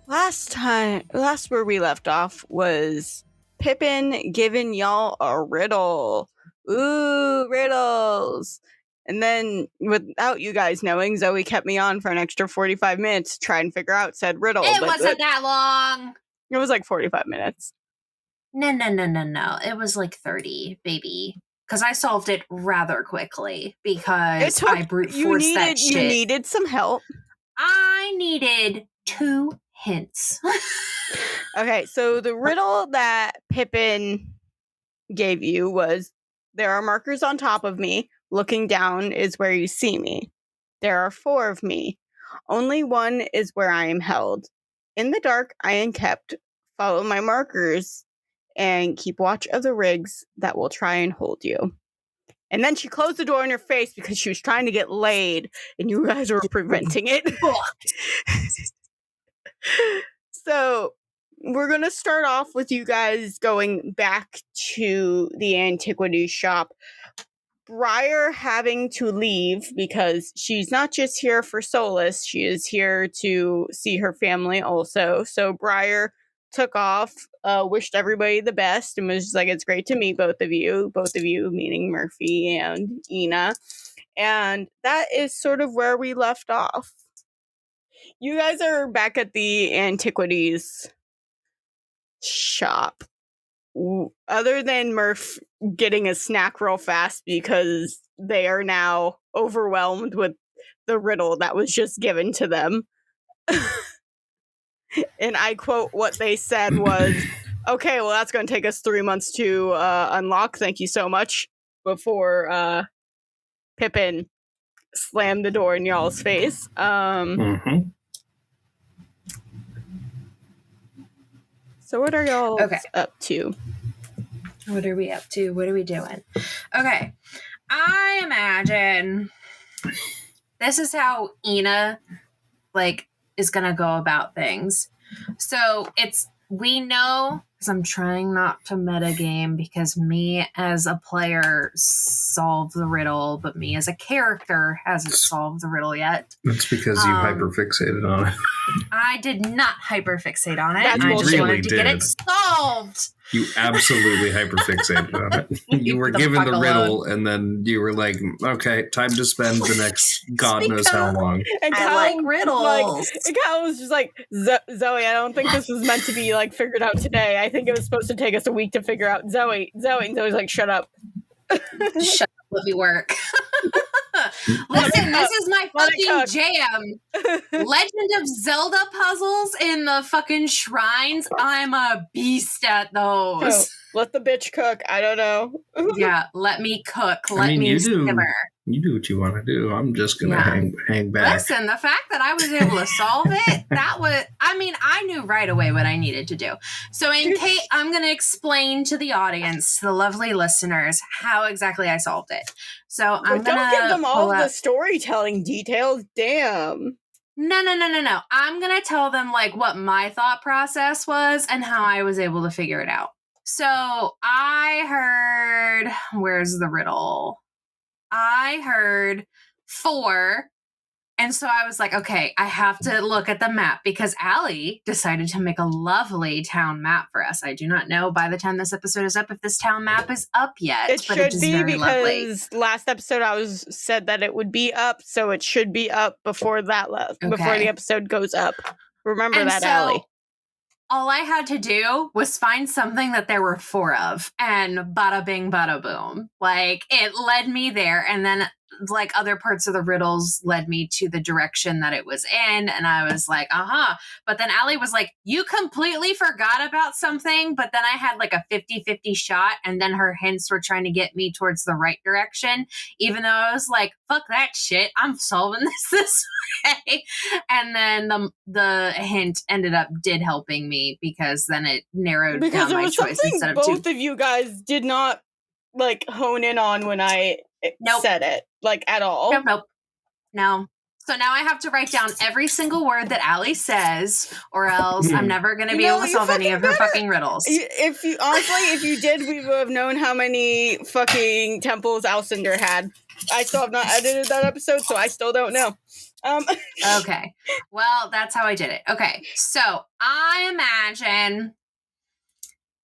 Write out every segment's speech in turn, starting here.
last where we left off was Pippen giving y'all a riddle. Ooh, riddles. And then, without you guys knowing, Zoe kept me on for an extra 45 minutes to try and figure out said riddle. It wasn't that long. It was like 45 minutes. No. It was like 30, baby. Because I solved it rather quickly because I brute forced that shit. You needed some help. I needed 2 hints. Okay, so the riddle that Pippin gave you was, there are markers on top of me. Looking down is where you see me. There are 4 of me. Only one is where I am held. In the dark, I am kept. Follow my markers and keep watch of the rigs that will try and hold you. And then she closed the door in your face because she was trying to get laid and you guys were preventing it. So we're going to start off with you guys going back to the antiquities shop. Briar having to leave because she's not just here for solace, she is here to see her family also. So Briar took off, wished everybody the best, and was just like, it's great to meet both of you meaning Murphy and Ina. And that is sort of where we left off. You guys are back at the antiquities shop. Other than Murph getting a snack real fast because they are now overwhelmed with the riddle that was just given to them. And I quote, what they said was, okay, well, that's going to take us 3 months to unlock. Thank you so much. Before Pippin slammed the door in y'all's face. So what are y'all up to? What are we up to? What are we doing? Okay. I imagine this is how Ina, is going to go about things. So we know, because I'm trying not to metagame because me as a player solved the riddle, but me as a character hasn't solved the riddle yet. That's because you hyperfixated on it. I did not hyperfixate on it. I just wanted to get it solved. You absolutely hyperfixated on it. You were given the riddle, and then you were like, okay, time to spend the next God knows how long. And I like riddles. And Kyle was just like, Zoe, I don't think this was meant to be, figured out today. I think it was supposed to take us a week to figure out. Zoe. And Zoe's like, shut up. Shut up, let me work. Listen, this is my fucking jam. Legend of Zelda puzzles in the fucking shrines. I'm a beast at those. Oh, let the bitch cook. I don't know. Yeah, let me cook. Let me simmer. You do what you want to do. I'm just going to hang back. Listen, the fact that I was able to solve it, I knew right away what I needed to do. So I'm going to explain to the audience, to the lovely listeners, how exactly I solved it. So I'm going to don't give them all the storytelling details. Damn. No. I'm going to tell them what my thought process was and how I was able to figure it out. So I heard, where's the riddle? I heard 4. And so I was like, okay, I have to look at the map because Allie decided to make a lovely town map for us. I do not know by the time this episode is up if this town map is up yet. It should be because last episode I said that it would be up, so it should be up before before the episode goes up. Remember that, Allie. All I had to do was find something that there were 4 of, and bada bing, bada boom. It led me there, and then, other parts of the riddles led me to the direction that it was in, and I was like, But then Allie was like, you completely forgot about something, but then I had, a 50-50 shot, and then her hints were trying to get me towards the right direction, even though I was like, fuck that shit, I'm solving this way. And then the hint did helping me because then it narrowed down my choice instead of both of you guys did not hone in on when I said it at all. Nope. No. So now I have to write down every single word that Allie says, or else I'm never going to be able to solve any of her fucking riddles. If you did, we would have known how many fucking temples Alcindor had. I still have not edited that episode, so I still don't know. Okay. Well, that's how I did it. Okay. So I imagine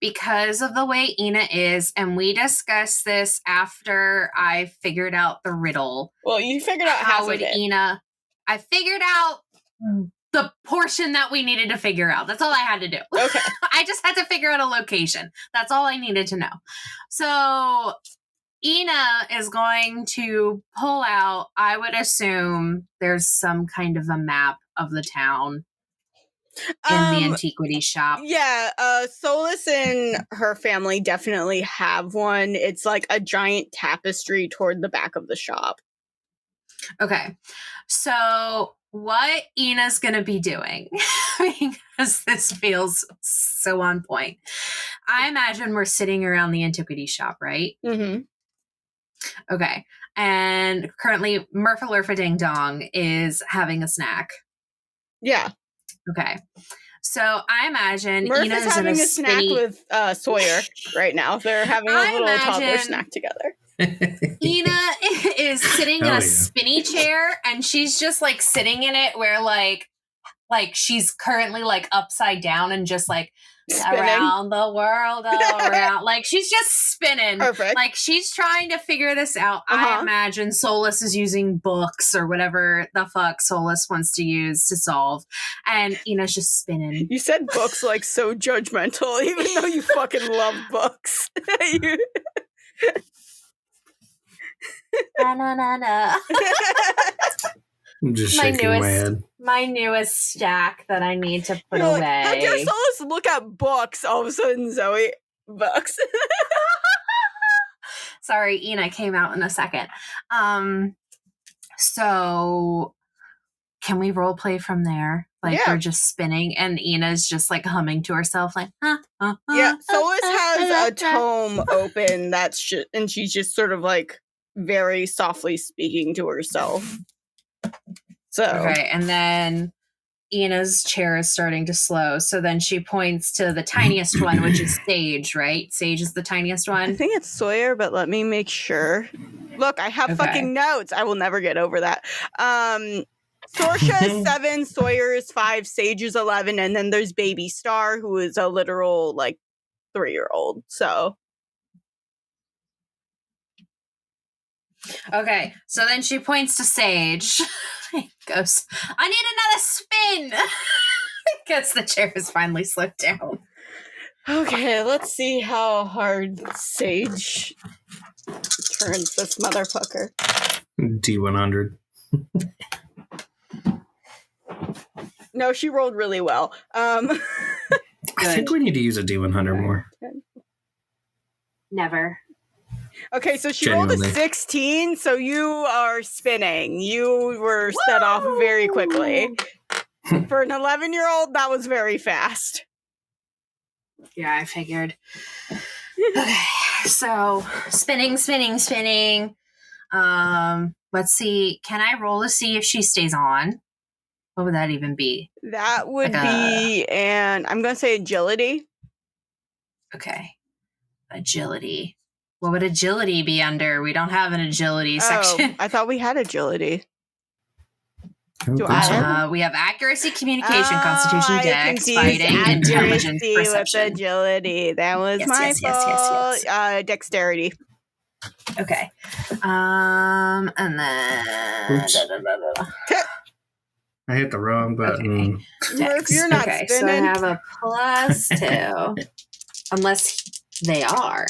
because of the way Ina is, and we discussed this after I figured out the riddle. Well, you figured out half of it. I figured out the portion that we needed to figure out. That's all I had to do. Okay. I just had to figure out a location. That's all I needed to know. So Ina is going to pull out, I would assume there's some kind of a map of the town in the antiquity shop. Yeah, Solus and her family definitely have one. It's like a giant tapestry toward the back of the shop. Okay. So what Ina's going to be doing, because this feels so on point. I imagine we're sitting around the antiquity shop, right? Mm-hmm. Okay. And currently Murphalurfa Ding Dong is having a snack. Yeah. Okay. So I imagine Murph Ina's is having in a snack with Sawyer right now. They're having a little toddler snack together. Ina is sitting in a spinny chair, and she's just like sitting in it where like she's currently like upside down and just like spinning. Around the world, all around. Like she's just spinning. Perfect. Like she's trying to figure this out. I imagine Solus is using books or whatever the fuck Solus wants to use to solve. And Ina's just spinning. You said books like so judgmental, even though you fucking love books. Na. I'm just shaking my head. My newest stack that I need to put away. How dare Solus look at books? All of a sudden, Zoe, books. Sorry, Ina came out in a second. So can we role play from there? Like we're just spinning, and Ina's just like humming to herself, like yeah. Solus has a tome open and she's just sort of like very softly speaking to herself. So okay, and then Ina's chair is starting to slow. So then she points to the tiniest one, which is Sage, right? Sage is the tiniest one. I think it's Sawyer, but let me make sure. Look, I have fucking notes. I will never get over that. Sorsha is 7, Sawyer is 5, Sage is 11, and then there's Baby Star, who is a literal like 3-year-old. So. Okay, so then she points to Sage. Goes, I need another spin! Because the chair has finally slipped down. Okay, let's see how hard Sage turns this motherfucker. D100. No, she rolled really well. I think we need to use a D100 more. Never. Okay, so she rolled a 16, so you are spinning. You were set off very quickly. For an 11-year-old, that was very fast. Yeah, I figured. Okay, so spinning. Let's see. Can I roll to see if she stays on? What would that even be? That would be, and I'm going to say agility. Okay. Agility. What would agility be under? We don't have an agility section. I thought we had agility. Do I? We have accuracy, communication, constitution, dex, fighting, intelligence, perception. With agility. That was my fault. Yes. Dexterity. Okay. And then... I hit the wrong button. Okay. If you're not spinning. So I have a +2. Unless they are.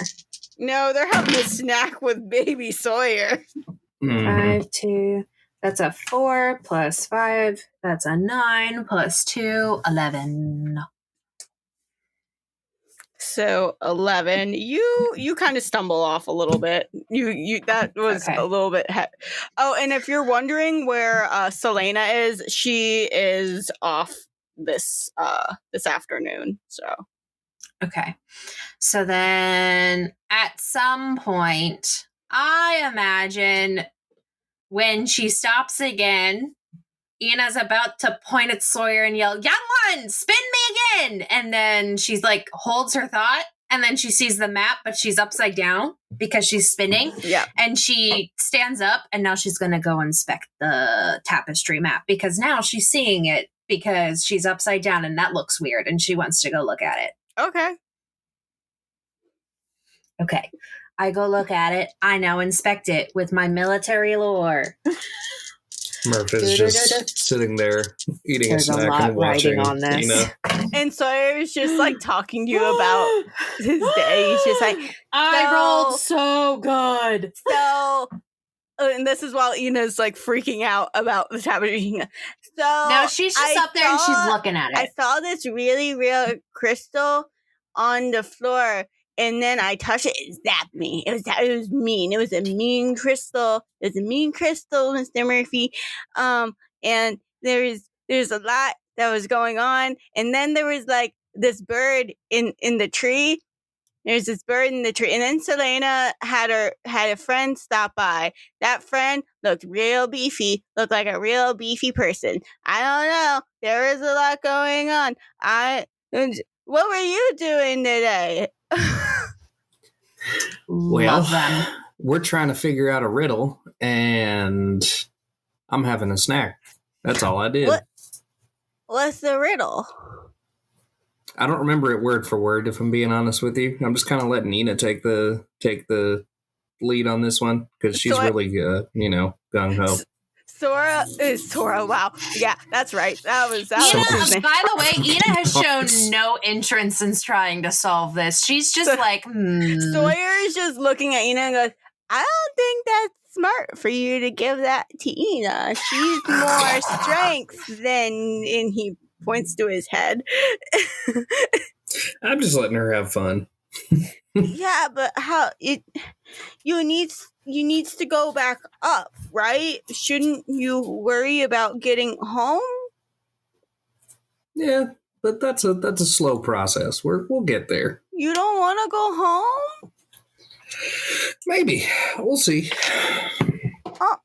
No, they're having a snack with baby Sawyer. 5, 2. That's a 4 + 5. That's a 9 + 2, 11. So 11. You kind of stumble off a little bit. You that was a little bit. Oh, and if you're wondering where Selena is, she is off this afternoon. So. Okay. So then at some point, I imagine when she stops again, Ina's about to point at Sawyer and yell, "Young one, spin me again!" And then she's like, holds her thought And then she sees the map, but she's upside down because she's spinning. Yeah. And she stands up, and now she's going to go inspect the tapestry map because now she's seeing it because she's upside down, and that looks weird, and she wants to go look at it. Okay. Okay. I go look at it. I now inspect it with my military lore. Murph is just sitting there eating a snack and watching on this. And Sawyer's just like talking to you about his day. He's just like, I rolled so good. So, and this is while Ina's like freaking out about the tapestry. So no, she's just up there and she's looking at it. I saw this really real crystal on the floor, and then I touched it. It zapped me. It was mean. It was a mean crystal. It was a mean crystal, Mr. Murphy. And there's a lot that was going on, and then there was like this bird in the tree. There's this bird in the tree, and then Selena had a friend stop by. That friend looked real beefy, looked like a real beefy person. I don't know. There was a lot going on. What were you doing today? Well, we're trying to figure out a riddle, and I'm having a snack. That's all I did. What's the riddle? I don't remember it word for word, if I'm being honest with you. I'm just kind of letting Ina take the lead on this one because she's really, gung-ho. Sora, wow. Yeah, that's right. That was by the way, Ina has shown no interest in trying to solve this. She's just Sawyer's just looking at Ina and goes, I don't think that's smart for you to give that to Ina. She's more strength than, and he points to his head. I'm just letting her have fun. Yeah, but you needs to go back up, right? Shouldn't you worry about getting home? Yeah, but that's a slow process. We'll get there. You don't want to go home? Maybe. We'll see. Oh,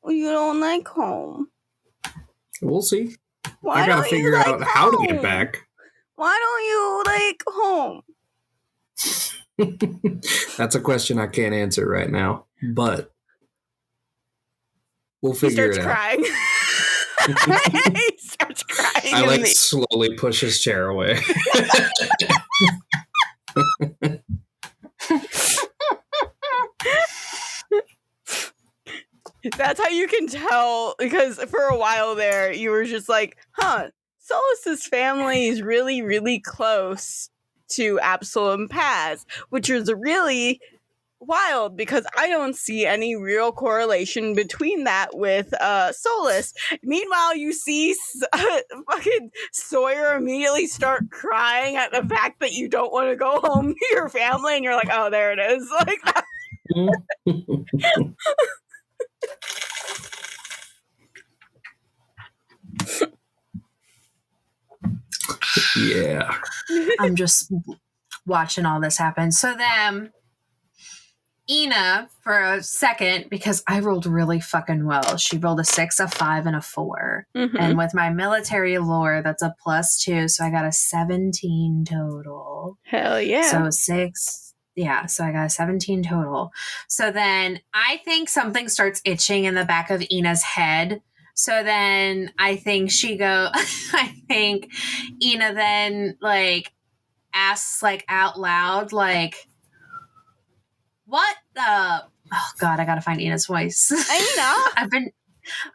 you don't like home. We'll see. Why I gotta figure out home? how to get back. Why don't you like home? That's a question I can't answer right now, but we'll figure it out. He starts crying. I slowly push his chair away. That's how you can tell, because for a while there, you were just like, Solus's family is really, really close to Absalom Paz, which is really wild because I don't see any real correlation between that with Solus. Meanwhile, you see fucking Sawyer immediately start crying at the fact that you don't want to go home to your family, and you're like, oh, there it is. Yeah. I'm just watching all this happen. So then Ina, for a second, because I rolled really fucking well. She rolled a 6, a 5, and a 4. Mm-hmm. And with my military lore, that's a +2. So I got a 17 total. Hell yeah. So 6. Yeah, so I got a 17 total. So then I think something starts itching in the back of Ina's head. So then I think Ina then asks out loud, what the, oh God, I gotta find Ina's voice. I know.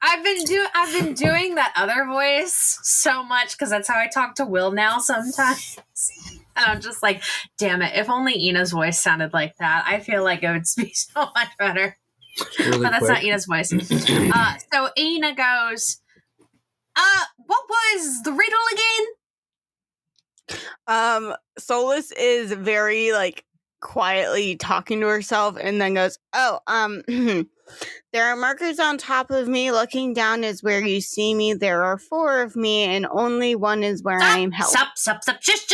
I've been doing that other voice so much because that's how I talk to Will now sometimes. And I'm just like, damn it, if only Ina's voice sounded like that, I feel like it would be so much better. Really but that's quick. not Ina's voice. So Ina goes, what was the riddle again? Solus is very quietly talking to herself and then goes, there are markers on top of me. Looking down is where you see me. There are 4 of me and only one is where I am held. Stop. Just.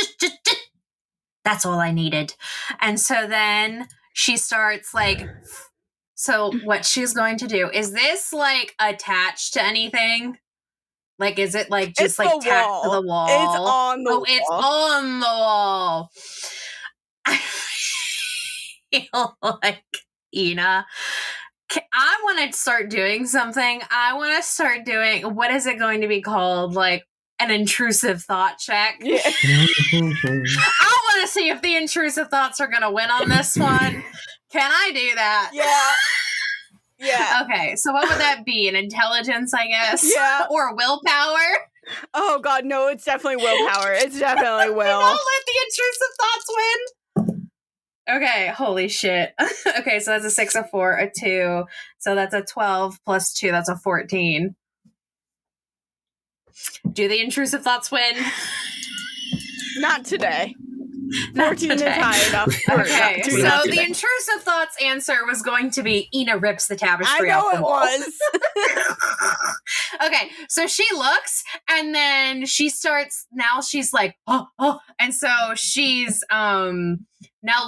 That's all I needed. And so then she starts so what she's going to do, is this attached to anything? Is it just tacked to the wall? It's on the wall. It's on the wall. feel like, Ina, I want to start doing something. I want to start doing, what is it going to be called? Like an intrusive thought check. Yeah. I want to see if the intrusive thoughts are going to win on this one. Can I do that? Yeah. Yeah. Okay, so what would that be? An intelligence, I guess? Yeah. Or willpower? Oh, God, no, it's definitely willpower. It's definitely will. Don't let the intrusive thoughts win. Okay, holy shit. Okay, so that's a 6, a 4, a 2. So that's a 12 plus 2, that's a 14. Do the intrusive thoughts win? Not today. Not 14 today. is high enough. Okay, Not so today. the intrusive thoughts answer was going to be Ina rips the I tapestry know off the it wall. was. Okay, so she looks and then she starts, now she's like, oh, and so she's now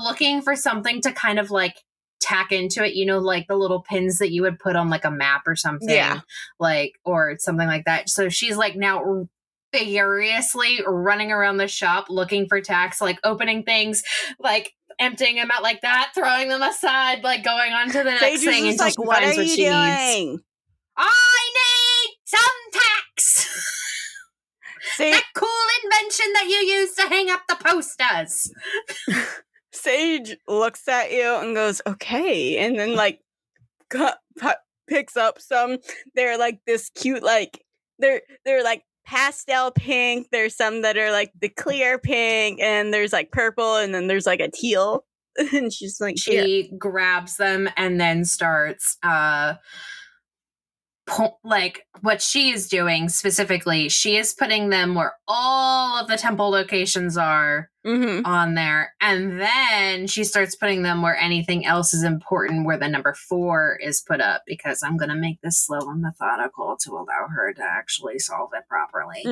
looking for something to kind of like tack into it, you know, like the little pins that you would put on like a map or something. Yeah. Like, or something like that. So she's like now furiously running around the shop looking for tacks, like opening things, like emptying them out like that, throwing them aside, like going on to the next Sage is thing just until like, she what finds are what you she needs. doing? I need some tacks. That cool invention that you use to hang up the posters. Sage looks at you and goes, okay. And then, like, picks up some. They're, like, this cute, like, they're like, pastel pink. There's some that are, like, the clear pink. And there's, like, purple. And then there's, like, a teal. And she's like, She grabs them and then starts like what she is doing specifically, she is putting them where all of the temple locations are on there, and then she starts putting them where anything else is important, where the number 4 is put up, because I'm going to make this slow and methodical to allow her to actually solve it properly.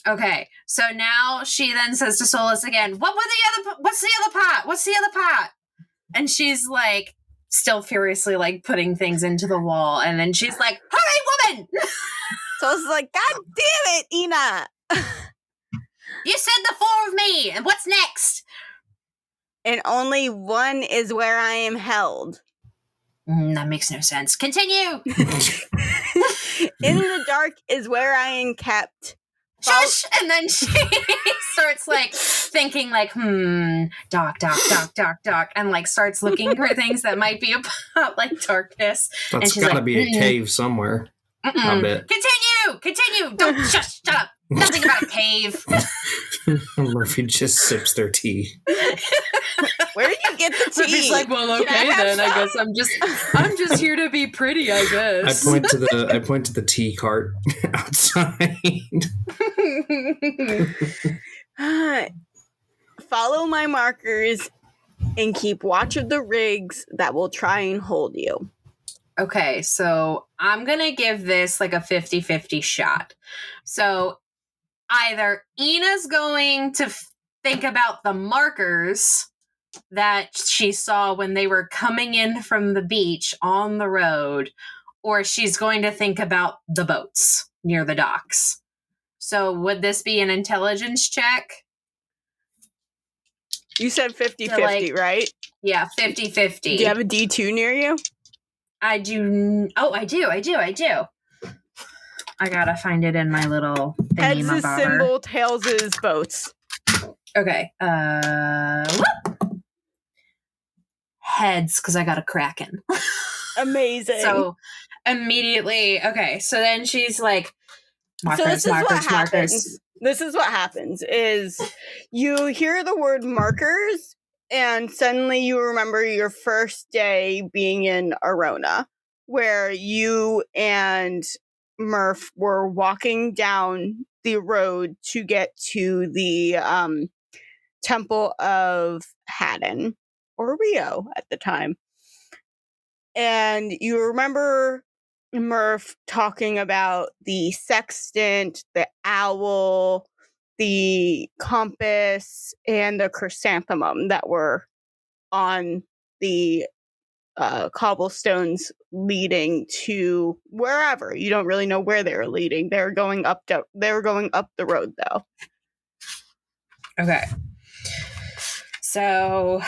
Okay, so now she then says to Solus again, what's the other pot? And she's like, still furiously like putting things into the wall, and then she's like, hurry, woman! So I was like, God damn it, Ina! You said the 4 of me, and what's next? And only 1 is where I am held. That makes no sense. Continue! In the dark is where I am kept. Shush! And then she starts like thinking like, dark, and like starts looking for things that might be about like darkness. That's gotta like, be a cave somewhere. I bet. Continue! Don't shush, shut up. Nothing about a cave. Murphy just sips their tea. Where did you get the tea? Murphy's like, well, okay then. I guess I'm just here to be pretty, I guess. I point to the tea cart outside. Follow my markers and keep watch of the rigs that will try and hold you. Okay, so I'm going to give this like a 50-50 shot. So either Ina's going to think about the markers that she saw when they were coming in from the beach on the road, or she's going to think about the boats near the docks. So would this be an intelligence check? You said 50-50, so like, right? Yeah, 50-50. Do you have a D2 near you? I do. Oh, I do. I gotta find it in my little thingy. Heads is symbol, tails is boats. Okay. Heads, because I got a kraken. Amazing. So immediately, okay. So then she's like, markers, so this is markers, what markers. Happens. This is what happens is you hear the word markers and suddenly you remember your first day being in Arona, where you and Murph were walking down the road to get to the Temple of Haddon, or Rio at the time. And you remember Murph talking about the sextant, the owl, the compass, and the chrysanthemum that were on the cobblestones leading to wherever. You don't really know where they were leading. They were going up the road, though. Okay. So,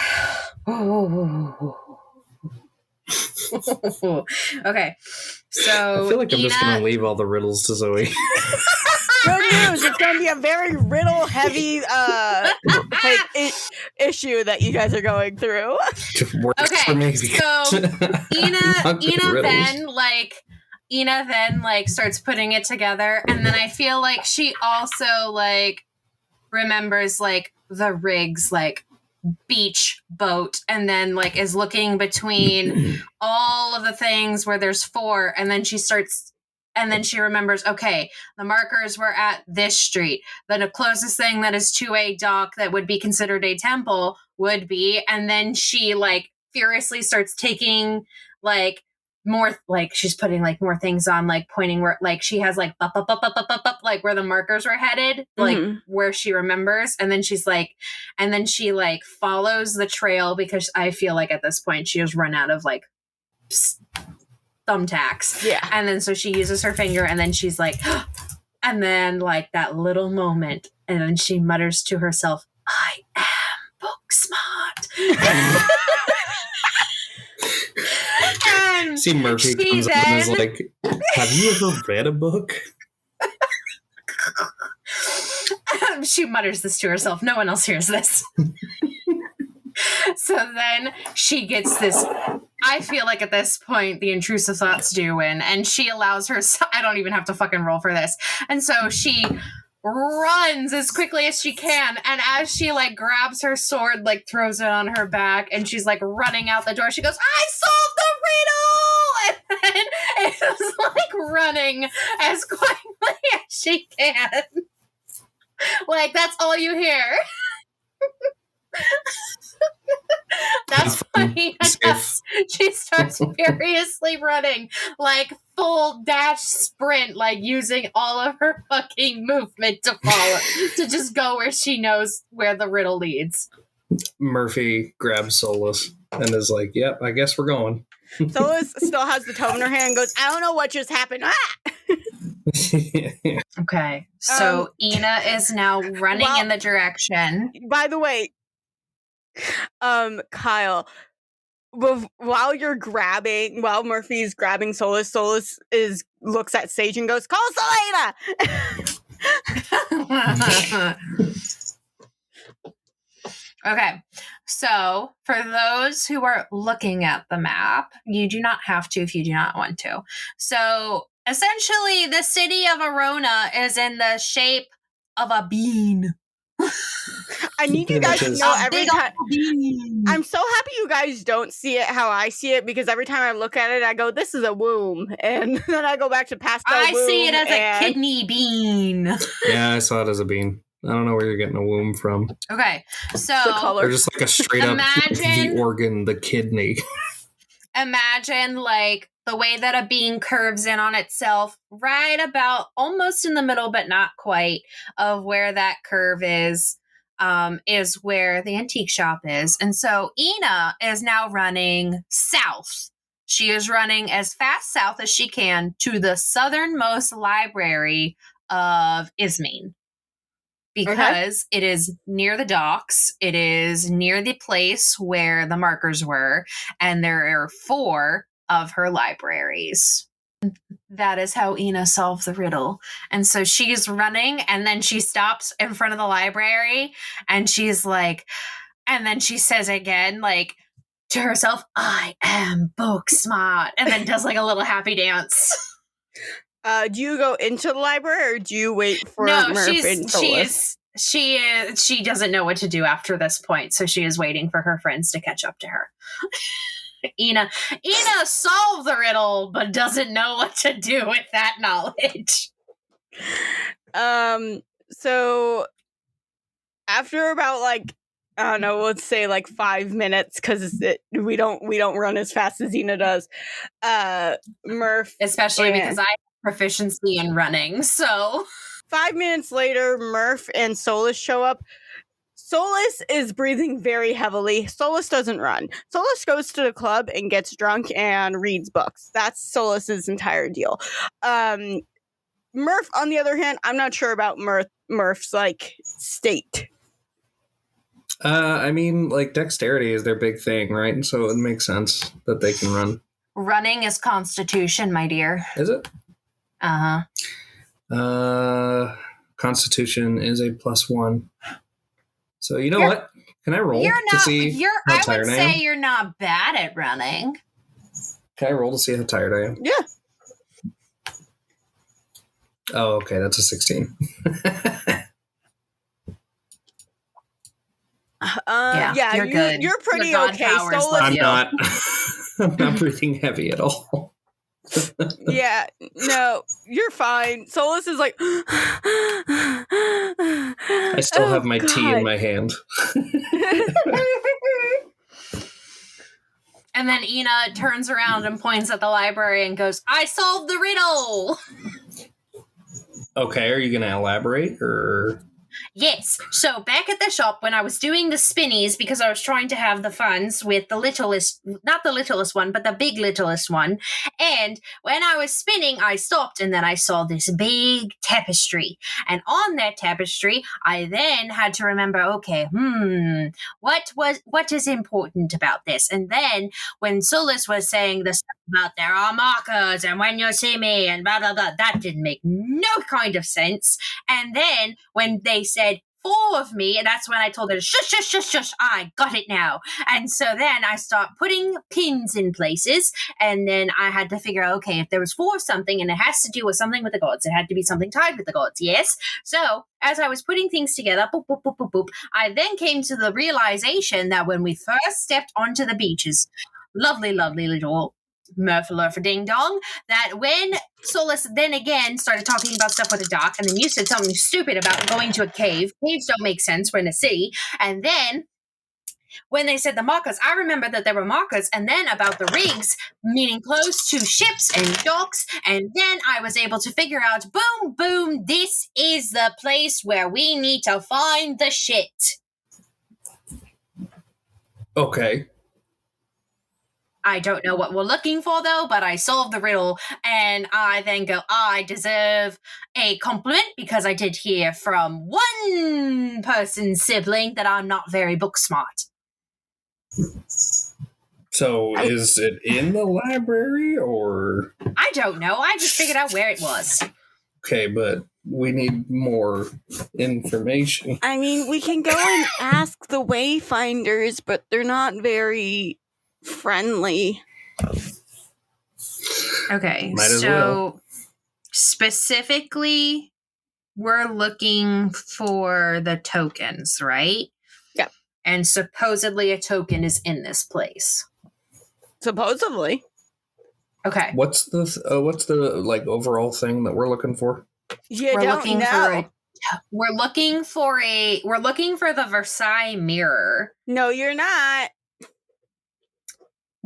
okay. So I feel like I'm just Ina- going to leave all the riddles to Zoe. Good news! It's going to be a very riddle-heavy issue that you guys are going through. Works for me. So Ina then starts putting it together, and then I feel like she also remembers the rigs beach boat, and then is looking between all of the things where there's 4, and then she remembers, okay, the markers were at this street. The closest thing that is to a dock that would be considered a temple would be, and then she furiously starts taking more, she's putting more things on, pointing where she has up, where the markers were headed, where she remembers, and then she's and then she follows the trail, because I feel at this point she has run out of thumbtacks. Yeah. And then so she uses her finger, and then she's and then that little moment, and then she mutters to herself, I am book smart. See, Murphy comes up and is have you ever read a book? She mutters this to herself. No one else hears this. So then she gets this, I feel at this point the intrusive thoughts do win, and she allows herself, I don't even have to fucking roll for this, and so she runs as quickly as she can, and as she grabs her sword, throws it on her back, and she's running out the door, she goes, I solved the riddle, and then it's running as quickly as she can. That's all you hear. That's funny. She starts furiously running, full dash sprint, using all of her fucking movement to follow, to just go where she knows where the riddle leads. Murphy grabs Solus and is yep, I guess we're going. Solus still has the tome in her hand and goes, I don't know what just happened. Okay, so Ina is now running in the direction. By the way, Kyle, while Murphy's grabbing Solus, looks at Sage and goes, call Selena! Okay, so for those who are looking at the map, you do not have to if you do not want to. So essentially, the city of Arona is in the shape of a bean. I need you guys to know every time. I'm so happy you guys don't see it how I see it, because every time I look at it, I go, this is a womb. And then I go back to pastel womb. I see it as a kidney bean. Yeah, I saw it as a bean. I don't know where you're getting a womb from. Okay, so the color. They're just a straight up the organ, the kidney. Imagine the way that a bean curves in on itself, right about almost in the middle, but not quite, of where that curve is where the antique shop is. And so Ina is now running south. She is running as fast south as she can to the southernmost library of Ismene. Because it is near the docks, it is near the place where the markers were, and there are 4 of her libraries. That is how Ina solved the riddle. And so she's running, and then she stops in front of the library, and she's and then she says again, to herself, I am book smart, and then does a little happy dance. Do you go into the library, or do you wait for Murph and Solus? She doesn't know what to do after this point, so she is waiting for her friends to catch up to her. Ina solved the riddle, but doesn't know what to do with that knowledge. So after about I don't know, let's say 5 minutes, because we don't run as fast as Ina does. Murph, especially because I have proficiency in running, so 5 minutes later, Murph and Solus show up. Solus is breathing very heavily. Solus doesn't run. Solus goes to the club and gets drunk and reads books. That's Solus's entire deal. Murph, on the other hand, I'm not sure about Murph's state. I mean, like, dexterity is their big thing, right? So it makes sense that they can run. Running is constitution, my dear. Is it? Constitution is a +1. So you know what? Can I roll to see how tired I am? I would say you're not bad at running. Can I roll to see how tired I am? Yeah. Oh, okay. That's a 16. Yeah, you're good. You're pretty Your okay. I'm not. I'm not breathing heavy at all. Yeah, no, you're fine. Solus is like, I still have my tea in my hand. And then Ina turns around and points at the library and goes, I solved the riddle! Okay, are you going to elaborate, or... Yes. So back at the shop when I was doing the spinnies, because I was trying to have the funds with the littlest, not the littlest one, but the big littlest one. And when I was spinning, I stopped and then I saw this big tapestry. And on that tapestry, I then had to remember, okay, what is important about this? And then when Solus was saying the stuff about there are markers and when you see me and blah, blah, blah, that didn't make no kind of sense. And then when they said 4 of me, and that's when I told her, shush, shush, shush, shush, I got it now. And so then I start putting pins in places, and then I had to figure out, okay, if there was 4 of something, and it has to do with something with the gods, it had to be something tied with the gods, yes? So as I was putting things together, boop, boop, boop, boop, boop, I then came to the realization that when we first stepped onto the beaches, lovely, lovely little Murphy Ding Dong, that when Solus then again started talking about stuff with the dock, and then you said something stupid about going to a cave. Caves don't make sense. We're in a city. And then when they said the markers, I remember that there were markers, and then about the rigs, meaning close to ships and docks, and then I was able to figure out, boom, boom, this is the place where we need to find the shit. Okay. I don't know what we're looking for, though, but I solved the riddle, and I then go, I deserve a compliment because I did hear from one person's sibling that I'm not very book smart. So is it in the library, or? I don't know. I just figured out where it was. Okay, but we need more information. I mean, we can go and ask the Wayfinders, but they're not very friendly. Okay, so specifically, we're looking for the tokens, right? Yeah. And supposedly a token is in this place. Supposedly. Okay. What's the like overall thing that we're looking for? We're looking for the Varsai Mirror. No, you're not.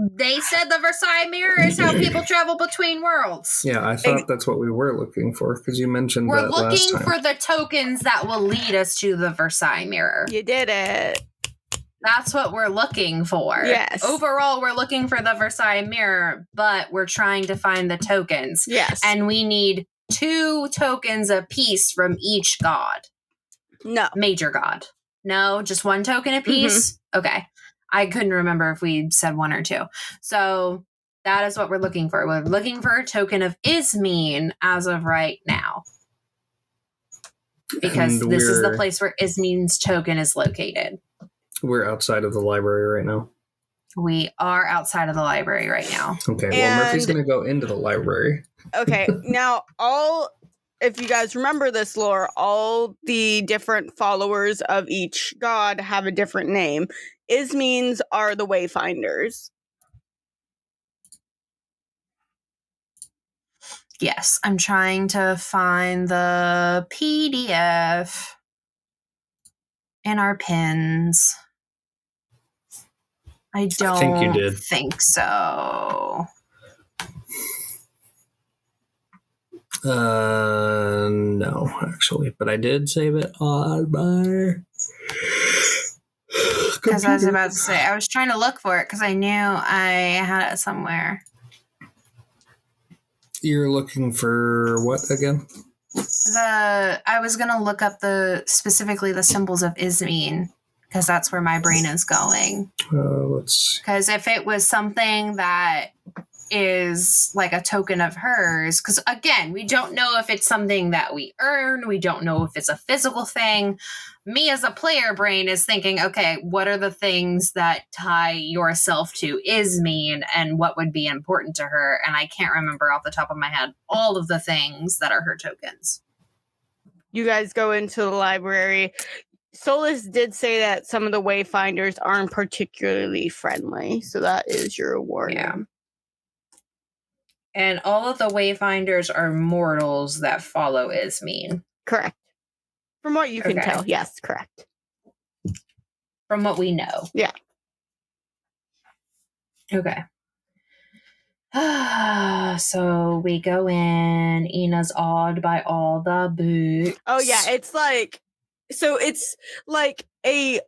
They said the Varsai Mirror is how people travel between worlds. Yeah, I thought that's what we were looking for, because you mentioned that last time. We're looking for the tokens that will lead us to the Varsai Mirror. You did it. That's what we're looking for. Yes. Overall, we're looking for the Varsai Mirror, but we're trying to find the tokens. Yes. And we need 2 tokens apiece from each god. No. Major god. No, just 1 token apiece? Mm-hmm. Okay. I couldn't remember if we said 1 or 2. So that is what we're looking for. We're looking for a token of Ismene as of right now. Because this is the place where Ismene's token is located. We're outside of the library right now. We are outside of the library right now. Okay, well, Murphy's going to go into the library. Okay, now if you guys remember this lore, all the different followers of each god have a different name. Ismenes are the Wayfinders. Yes, I'm trying to find the PDF in our pins. I don't think so. No, actually, but I did save it on my because I was about to say, I was trying to look for it because I knew I had it somewhere. You're looking for what again? I was gonna look up specifically the symbols of Ismene because that's where my brain is going. Because if it was something that is like a token of hers, because again, we don't know if it's something that we earn, we don't know if it's a physical thing. Me as a player brain is thinking, okay, what are the things that tie yourself to Ismene and what would be important to her? And I can't remember off the top of my head all of the things that are her tokens. You guys go into the library. Solus did say that some of the Wayfinders aren't particularly friendly, so that is your warning. Yeah. And all of the Wayfinders are mortals that follow Ismene. Correct. From what you can tell, yes, correct. From what we know. Yeah. Okay. So we go in. Ina's awed by all the books. Oh, yeah. It's like a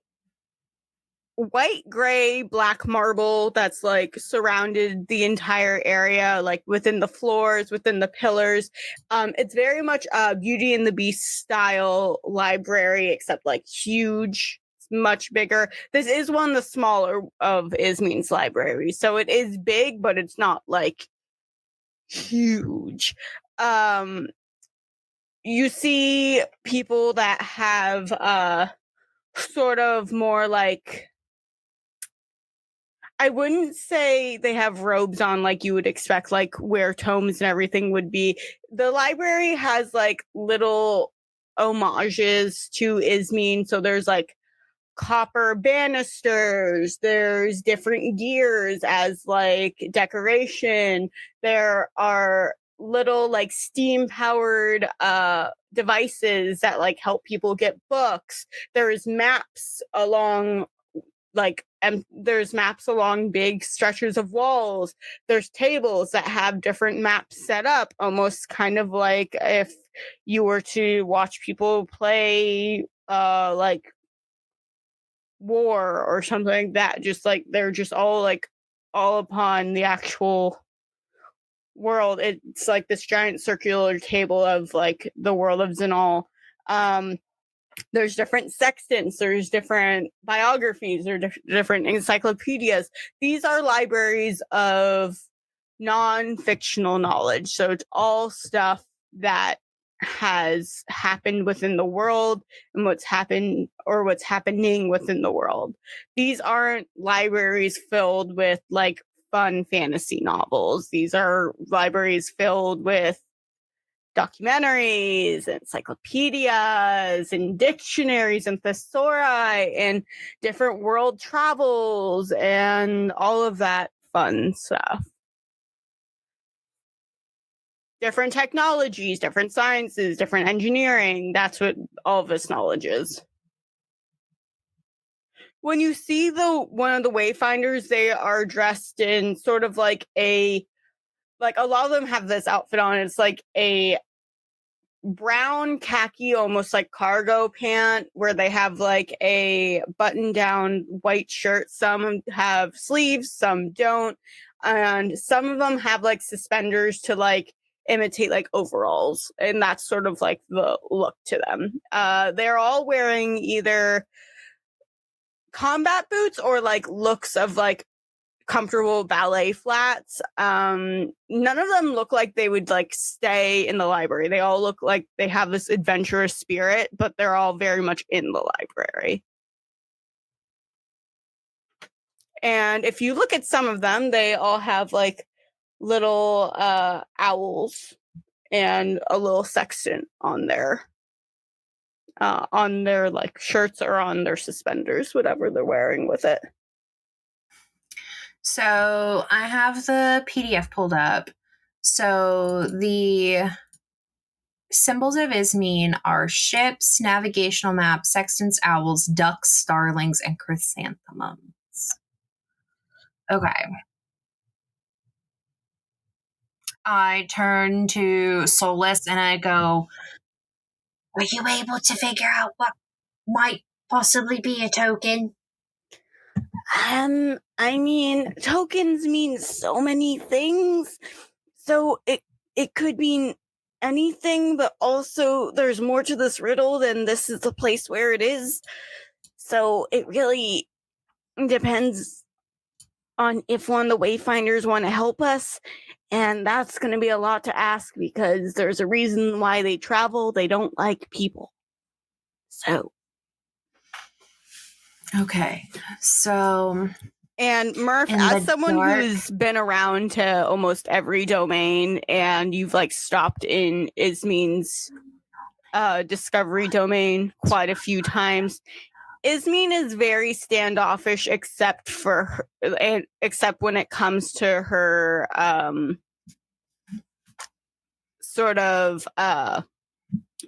white, gray, black marble that's like surrounded the entire area, like within the floors, within the pillars. It's very much a Beauty and the Beast style library, except like huge, much bigger. This is one of the smaller of Ismene's libraries, so it is big, but it's not like huge. You see people that have sort of more like, I wouldn't say they have robes on like you would expect, like where tomes and everything would be. The library has like little homages to Ismene. So there's like copper banisters, there's different gears as like decoration. There are little like steam powered devices that like help people get books. There's maps along and there's maps along big stretches of walls. There's tables that have different maps set up, almost kind of like if you were to watch people play like War or something like that. Just like they're just all upon the actual world. It's like this giant circular table of like the world of Xenal. There's different sextants, there's different biographies, there's different encyclopedias. These are libraries of non-fictional knowledge. So it's all stuff that has happened within the world and what's happened or what's happening within the world. These aren't libraries filled with like fun fantasy novels. These are libraries filled with documentaries, encyclopedias, and dictionaries, and thesauri, and different world travels, and all of that fun stuff. Different technologies, different sciences, different engineering. That's what all of this knowledge is. When you see one of the Wayfinders, they are dressed in sort of like a lot of them have this outfit on. It's like a brown khaki, almost like cargo pant, where they have like a button down white shirt. Some have sleeves, some don't. And some of them have like suspenders to like imitate like overalls. And that's sort of like the look to them. They're all wearing either combat boots or like looks of like comfortable ballet flats. None of them look like they would like stay in the library. They all look like they have this adventurous spirit, but they're all very much in the library. And if you look at some of them, they all have like little owls and a little sextant on their like shirts or on their suspenders, whatever they're wearing with it. So I have the PDF pulled up. So the symbols of Ismene are ships, navigational maps, sextants, owls, ducks, starlings, and chrysanthemums. Okay. I turn to Solus and I go, were you able to figure out what might possibly be a token? I mean, tokens mean so many things. So it could mean anything, but also there's more to this riddle than this is the place where it is. So it really depends on if one of the Wayfinders want to help us. And that's going to be a lot to ask because there's a reason why they travel. They don't like people. So. Okay. So. And Murph, as someone who's been around to almost every domain and you've like stopped in Ismin's discovery domain quite a few times, Ismin is very standoffish except when it comes to her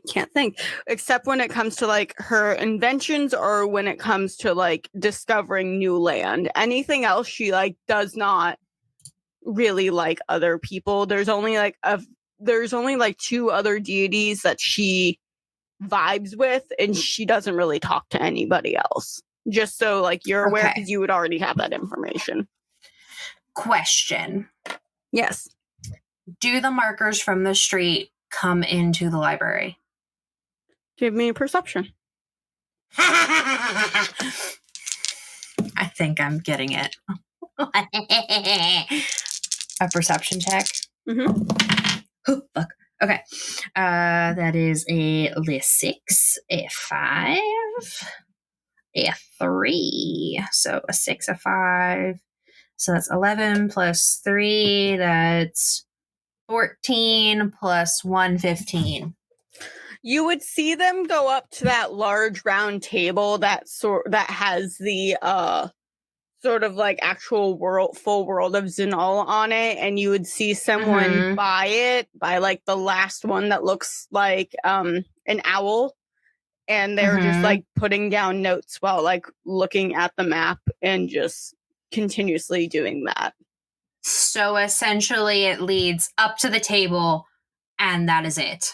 can't think, except when it comes to like her inventions or when it comes to like discovering new land. Anything else she like does not really like other people. There's only like two other deities that she vibes with, and she doesn't really talk to anybody else. Just so like you're aware, because you would already have that information. Question. Yes. Do the markers from the street come into the library? Give me a perception. I think I'm getting it. A perception check. Mm-hmm. Oh, fuck. Okay. That is a 6, a 5, a 3. So a 6, a 5. So that's 11 plus 3. That's 14 plus 1, 15. You would see them go up to that large round table that has the sort of like actual full world of Zinal on it, and you would see someone buy like the last one that looks like an owl, and they're just like putting down notes while like looking at the map and just continuously doing that. So essentially it leads up to the table and that is it.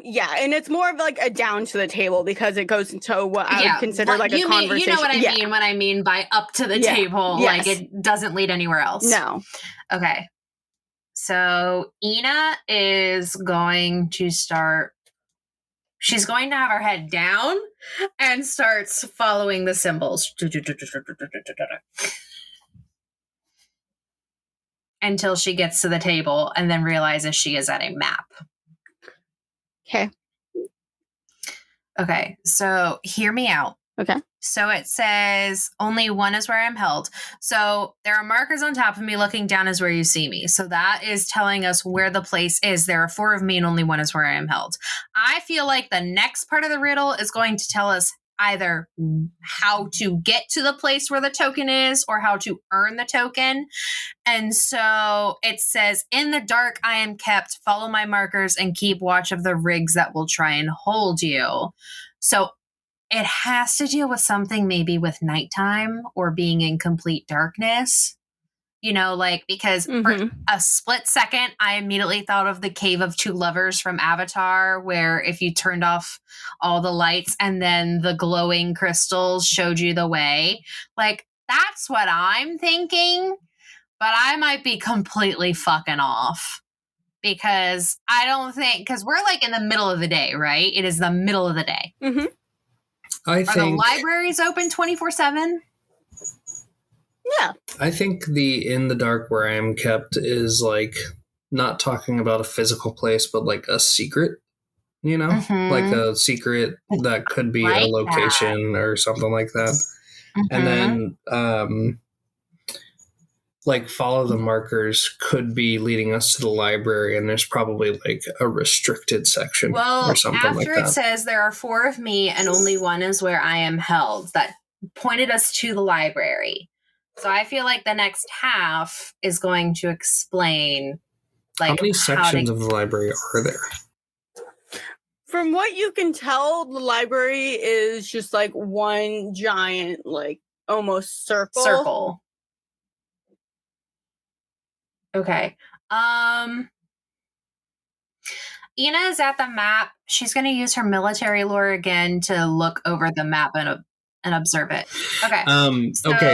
Yeah, and it's more of like a down to the table because it goes into what I would consider like a conversation. You know what I mean when I mean by up to the table. Yes. Like it doesn't lead anywhere else. No. Okay. So Ina is going to start. She's going to have her head down and starts following the symbols. Until she gets to the table and then realizes she is at a map. Okay, so hear me out. Okay. So it says only one is where I'm held. So there are markers on top of me, looking down is where you see me. So that is telling us where the place is. There are 4 of me and only one is where I am held. I feel like the next part of the riddle is going to tell us either how to get to the place where the token is or how to earn the token. And so it says, in the dark I am kept, follow my markers and keep watch of the rigs that will try and hold you. So it has to deal with something maybe with nighttime or being in complete darkness. You know, like, because for a split second, I immediately thought of the Cave of Two Lovers from Avatar, where if you turned off all the lights and then the glowing crystals showed you the way. Like, that's what I'm thinking, but I might be completely fucking off. Because I don't think, because we're like in the middle of the day, right? It is the middle of the day. Mm-hmm. Are the libraries open 24/7? Yeah. I think the in the dark where I am kept is like not talking about a physical place, but like a secret, you know, like a secret that could be like a location or something like that. And then, like follow the markers could be leading us to the library, and there's probably like a restricted section or something like that. After it says there are 4 of me and only one is where I am held, that pointed us to the library. So I feel like the next half is going to explain like how many sections of the library are there? From what you can tell, the library is just like one giant, like almost circle. Okay. Ina is at the map. She's going to use her military lore again to look over the map and observe it. Okay.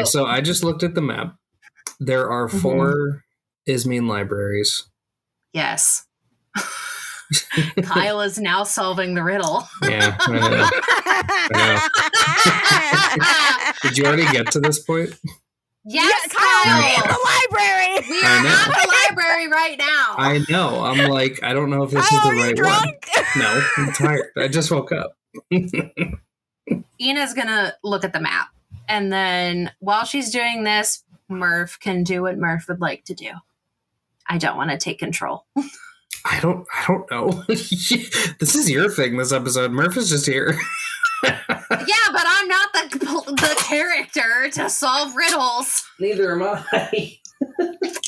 So I just looked at the map. There are 4 Ismin libraries. Yes. Kyle is now solving the riddle. Yeah, I know. Did you already get to this point? Yes, Kyle, we're in the library. We are at the library right now. I know. I'm like, I don't know if this is the right one. No, I'm tired. I just woke up. Ina's gonna look at the map, and then while she's doing this, Murph can do what Murph would like to do. I don't want to take control. I don't know. This is your thing this episode. Murph is just here. Yeah, but I'm not the character to solve riddles. Neither am I.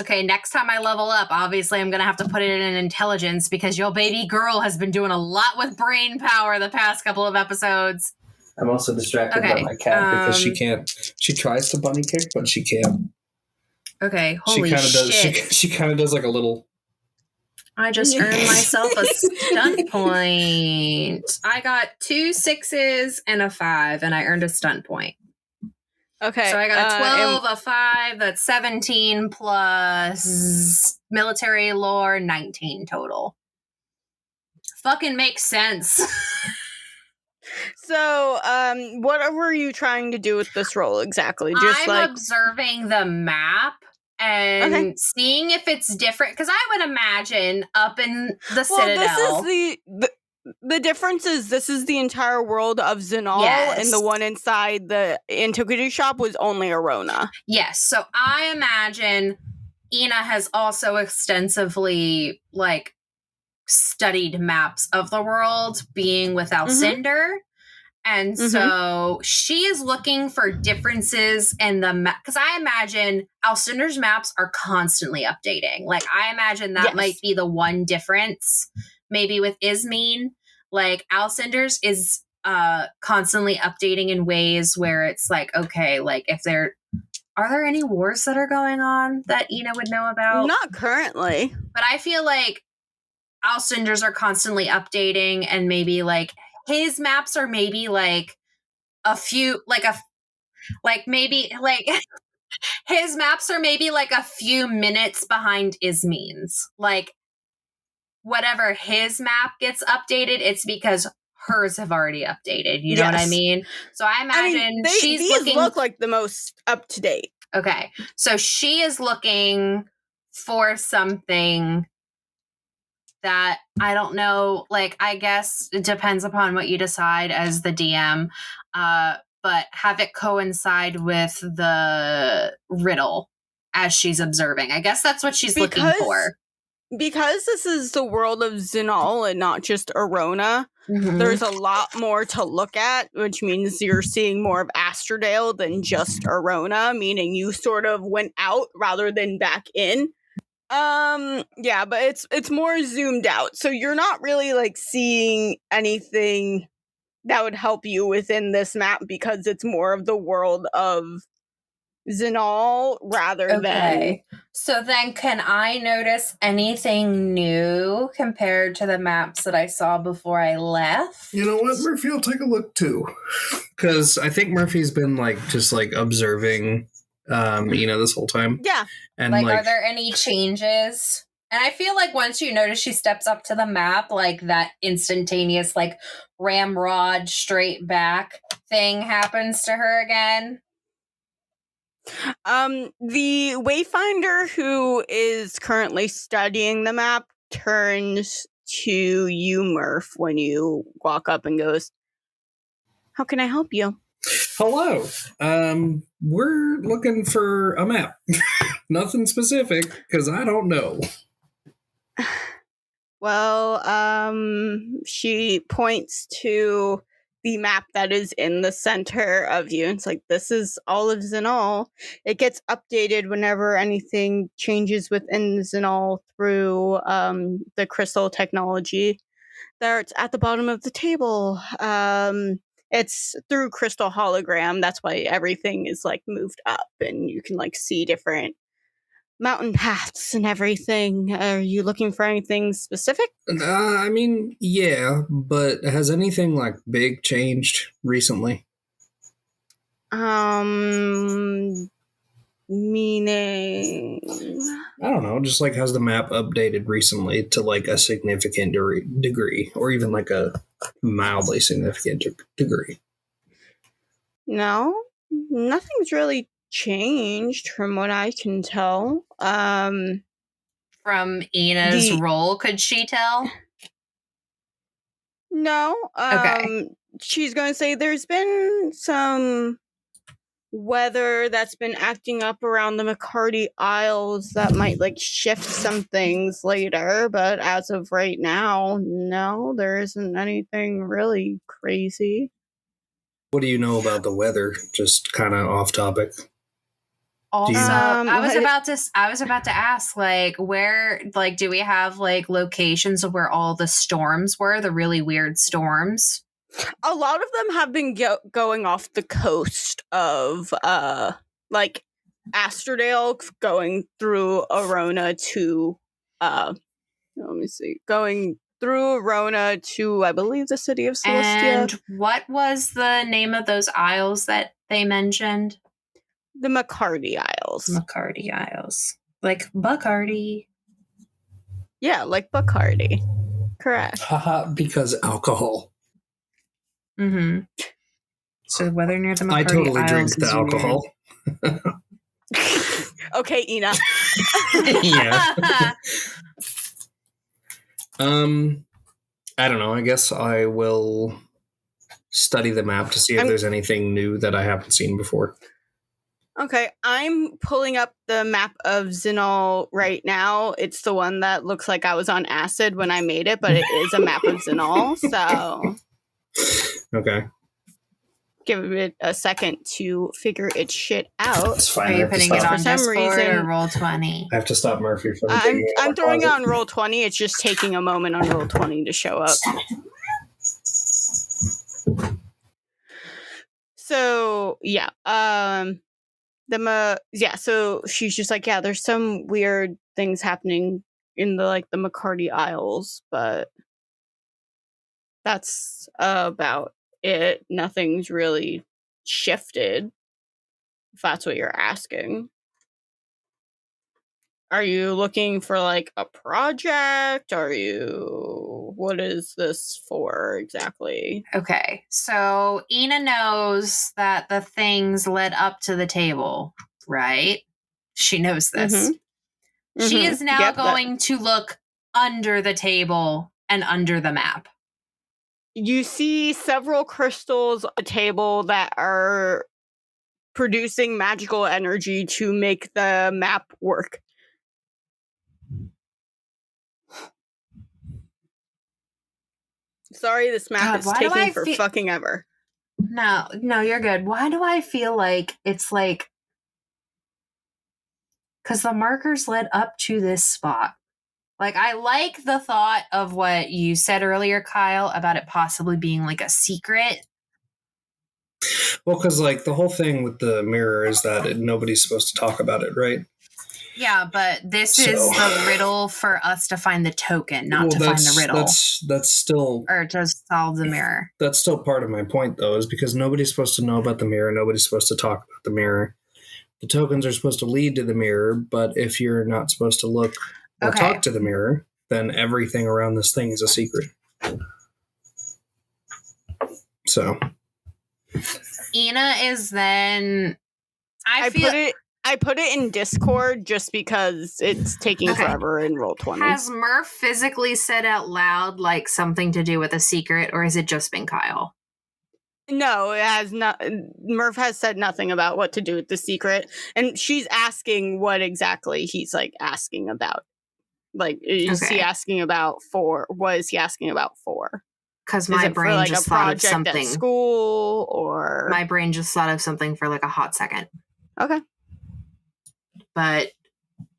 Okay, next time I level up, obviously I'm going to have to put it in intelligence because your baby girl has been doing a lot with brain power the past couple of episodes. I'm also distracted by my cat because she can't. She tries to bunny kick, but she can't. Okay, holy shit. She kind of does like a little... I just earned myself a stunt point. I got 2 6s and a 5, and I earned a stunt point. Okay. So I got a 12, a 5, that's 17 plus military lore, 19 total. Fucking makes sense. So, what were you trying to do with this roll exactly? I'm observing the map and seeing if it's different, because I would imagine up in the Citadel. This is the difference is this is the entire world of Zinal, and the one inside the antiquity shop was only Arona. Yes, so I imagine Ina has also extensively studied maps of the world, being with Alcindor. And so she is looking for differences in the map, because I imagine Alcindor's maps are constantly updating. I imagine that might be the one difference, maybe with Ismene. Alcindor's is constantly updating in ways where it's if are there any wars that are going on that Ina would know about? Not currently. But I feel like Alcindor's are constantly updating, and maybe his maps are maybe a few his maps are maybe a few minutes behind Ismene's. Whatever his map gets updated, it's because hers have already updated. You know what I mean? So I imagine these look like the most up to date. Okay. So she is looking for something that I don't know, I guess it depends upon what you decide as the DM, but have it coincide with the riddle as she's observing. I guess that's what she's looking for. Because this is the world of Zinal and not just Arona, there's a lot more to look at, which means you're seeing more of Astrodale than just Arona, meaning you sort of went out rather than back in. Yeah, but it's more zoomed out, so you're not really seeing anything that would help you within this map because it's more of the world of Zinal rather than. So then, can I notice anything new compared to the maps that I saw before I left? You know what, Murphy? I'll take a look too, because I think Murphy's been just observing. This whole time. Yeah. And are there any changes? And I feel once you notice she steps up to the map, that instantaneous, ramrod straight back thing happens to her again. The Wayfinder who is currently studying the map turns to you, Murph, when you walk up and goes, "How can I help you?" Hello. We're looking for a map. Nothing specific, because I don't know. Well, she points to the map that is in the center of you. It's this is all of Zinal. It gets updated whenever anything changes within Zinal through the crystal technology. That's at the bottom of the table. It's through crystal hologram. That's why everything is moved up, and you can see different mountain paths and everything. Are you looking for anything specific? I mean, yeah, but has anything big changed recently? Meaning? I don't know, just like has the map updated recently to like a significant degree, or even like a mildly significant degree? No, nothing's really changed from what I can tell. From Ina's role, could she tell? No. Okay. She's going to say there's been some weather that's been acting up around the McCarty Isles that might like shift some things later, but as of right now, no, there isn't anything really crazy. What do you know about the weather? Just kind of off topic. Also, I was about to ask, like, where, like, do we have like locations of where all the storms were, the really weird storms? A lot of them have been going off the coast of like Asterdale, going through Arona to let me see, going through Arona to, I believe, the city of Celestia. And what was the name of those isles that they mentioned? The McCarty Isles. McCarty Isles. Like Bacardi. Yeah, like Bacardi. Correct. Haha, because alcohol. Mm-hmm. So the weather near the McCarty I totally Isles drink the alcohol. Okay, Ina. Yeah. I don't know. I guess I will study the map to see if there's anything new that I haven't seen before. Okay, I'm pulling up the map of Zinal right now. It's the one that looks like I was on acid when I made it, but it is a map of Zinal, so... Okay. Give it a second to figure its shit out. It's fine. Are you putting it on Discord or Roll20? I have to stop Murphy from I'm throwing it on Roll20. It's just taking a moment on Roll20 to show up. So, yeah. So she's just like, yeah, there's some weird things happening in the McCarty Isles, but that's about it. Nothing's really shifted, if that's what you're asking. Are you looking for like a project? What is this for exactly? Okay, so Ina knows that the things led up to the table, right? She knows this. Mm-hmm. She is now going to look under the table and under the map. You see several crystals on the table that are producing magical energy to make the map work. Sorry, this map is taking for fucking ever. No, you're good. Why do I feel like it's like... Because the markers led up to this spot. Like, I like the thought of what you said earlier, Kyle, about it possibly being like a secret. Well, because like the whole thing with the mirror is that nobody's supposed to talk about it, right? Yeah, but this is the riddle for us to find the token, not to find the riddle. That's still... Or to solve the mirror. That's still part of my point, though, is because nobody's supposed to know about the mirror. Nobody's supposed to talk about the mirror. The tokens are supposed to lead to the mirror, but if you're not supposed to look or talk to the mirror, then everything around this thing is a secret. So... Ina is then... I put it in Discord just because it's taking forever in Roll20. Has Murph physically said out loud like something to do with a secret, or has it just been Kyle? No, it has not. Murph has said nothing about what to do with the secret, and she's asking what exactly he's like asking about. Like, is he asking about for? What is he asking about for? Because my brain just thought of something. At school, or my brain just thought of something for like a hot second. Okay. But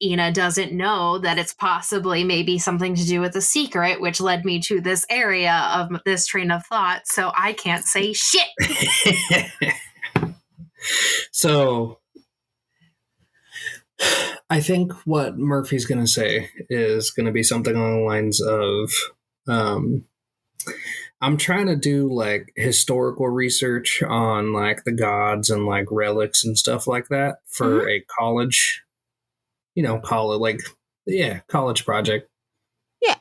Ina doesn't know that it's possibly maybe something to do with a secret, which led me to this area of this train of thought, so I can't say shit. So, I think what Murphy's going to say is going to be something along the lines of, I'm trying to do like historical research on like the gods and like relics and stuff like that for a college, college project. Yeah.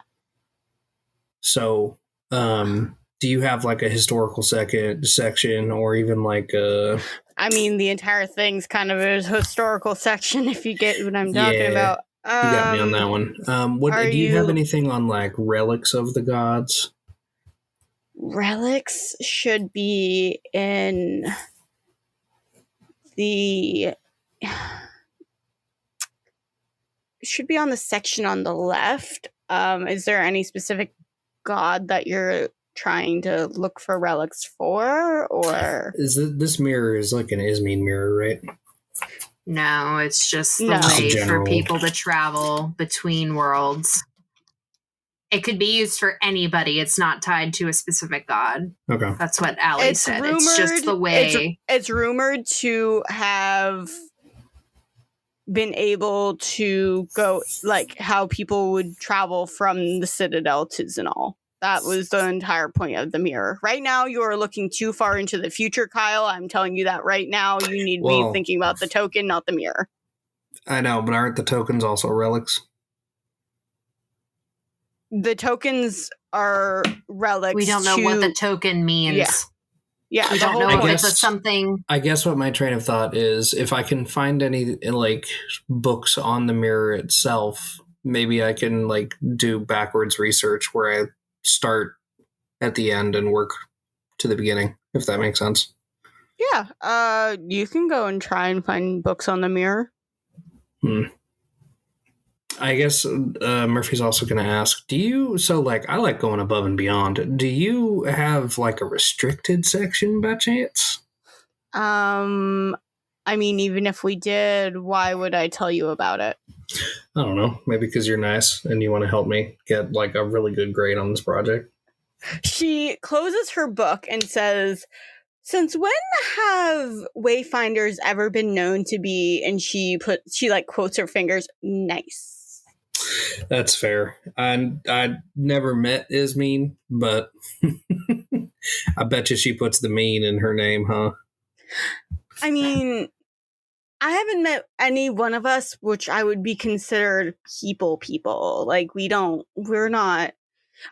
So, do you have like a historical section or even like a? I mean, the entire thing's kind of a historical section, if you get what I'm talking about. You got me on that one. Do you have anything on like relics of the gods? Relics should be in the. Should be on the section on the left. Is there any specific god that you're trying to look for relics for, or This mirror is like an Ismene mirror, right? No, it's just the way for people to travel between worlds. It could be used for anybody. It's not tied to a specific god. Okay. That's what Allie said. It's just the way. It's rumored to have been able to go, like, how people would travel from the Citadel to Zinal. That was the entire point of the mirror. Right now, you are looking too far into the future, Kyle. I'm telling you that right now. You need to be thinking about the token, not the mirror. I know, but aren't the tokens also relics? The tokens are relics. We don't know what the token means. Yeah, we don't know if it's something. I guess what my train of thought is, if I can find any like books on the mirror itself, maybe I can like do backwards research where I start at the end and work to the beginning, if that makes sense. Yeah, you can go and try and find books on the mirror. I guess Murphy's also going to ask, I like going above and beyond. Do you have like a restricted section by chance? I mean, even if we did, why would I tell you about it? I don't know. Maybe because you're nice and you want to help me get like a really good grade on this project. She closes her book and says, "Since when have wayfinders ever been known to be," and she like quotes her fingers, "nice." That's fair. I never met Ismene, but I bet you she puts the mean in her name, huh? I mean, I haven't met any one of us which I would be considered people. Like, we're not.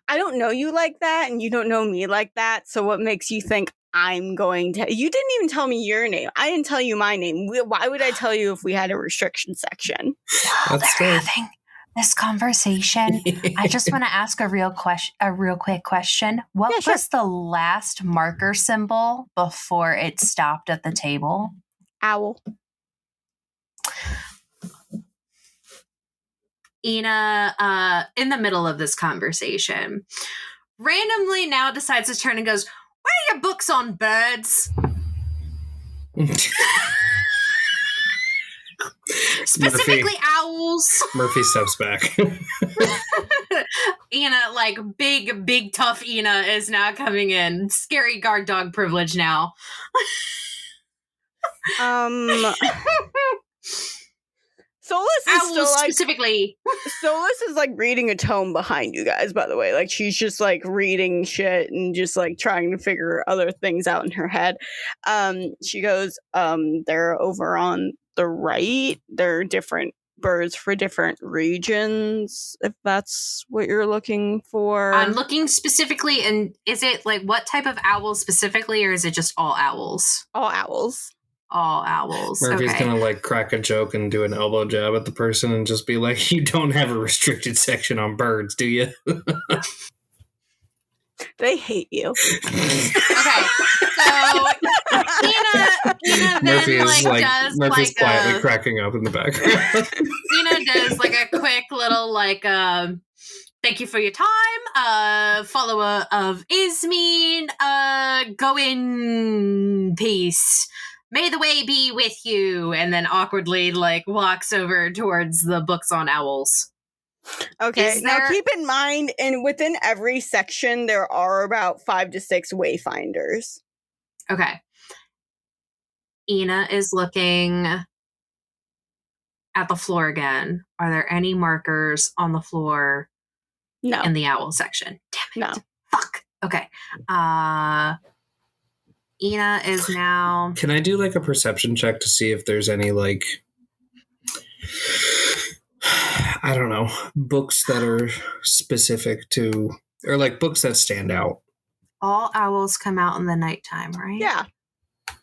I don't know you like that, and you don't know me like that, so what makes you think I'm going to... You didn't even tell me your name. I didn't tell you my name. Why would I tell you if we had a restriction section? While they're having this conversation, I just want to ask a real quick question. What was the last marker symbol before it stopped at the table? Owl. Ina, in the middle of this conversation, randomly now decides to turn and goes, "Where are your books on birds?" Specifically owls. Murphy steps back. Ina, like big tough Ina is now coming in. Scary guard dog privilege now. Solus is owls still like specifically. Solus is like reading a tome behind you guys, by the way. Like, she's just like reading shit and just like trying to figure other things out in her head. She goes, they're over on the right. They're different birds for different regions, if that's what you're looking for. I'm looking specifically, and is it like what type of owl specifically, or is it just all owls? All owls. All owls. Murphy's gonna like crack a joke and do an elbow jab at the person and just be like, "You don't have a restricted section on birds, do you?" They hate you. Okay, so Ina Murphy's then does Murphy's quietly cracking up in the background. Ina does like a quick little thank you for your time, follower of Ismene, go in peace. May the way be with you, and then awkwardly walks over towards the books on owls. Okay, now keep in mind, and within every section, there are about 5 to 6 wayfinders. Okay. Ina is looking at the floor again. Are there any markers on the floor? No. In the owl section? Damn it. No. Fuck. Okay. Ina is now... Can I do like a perception check to see if there's any like... I don't know, books that are specific to... Or like books that stand out. All owls come out in the nighttime, right? Yeah.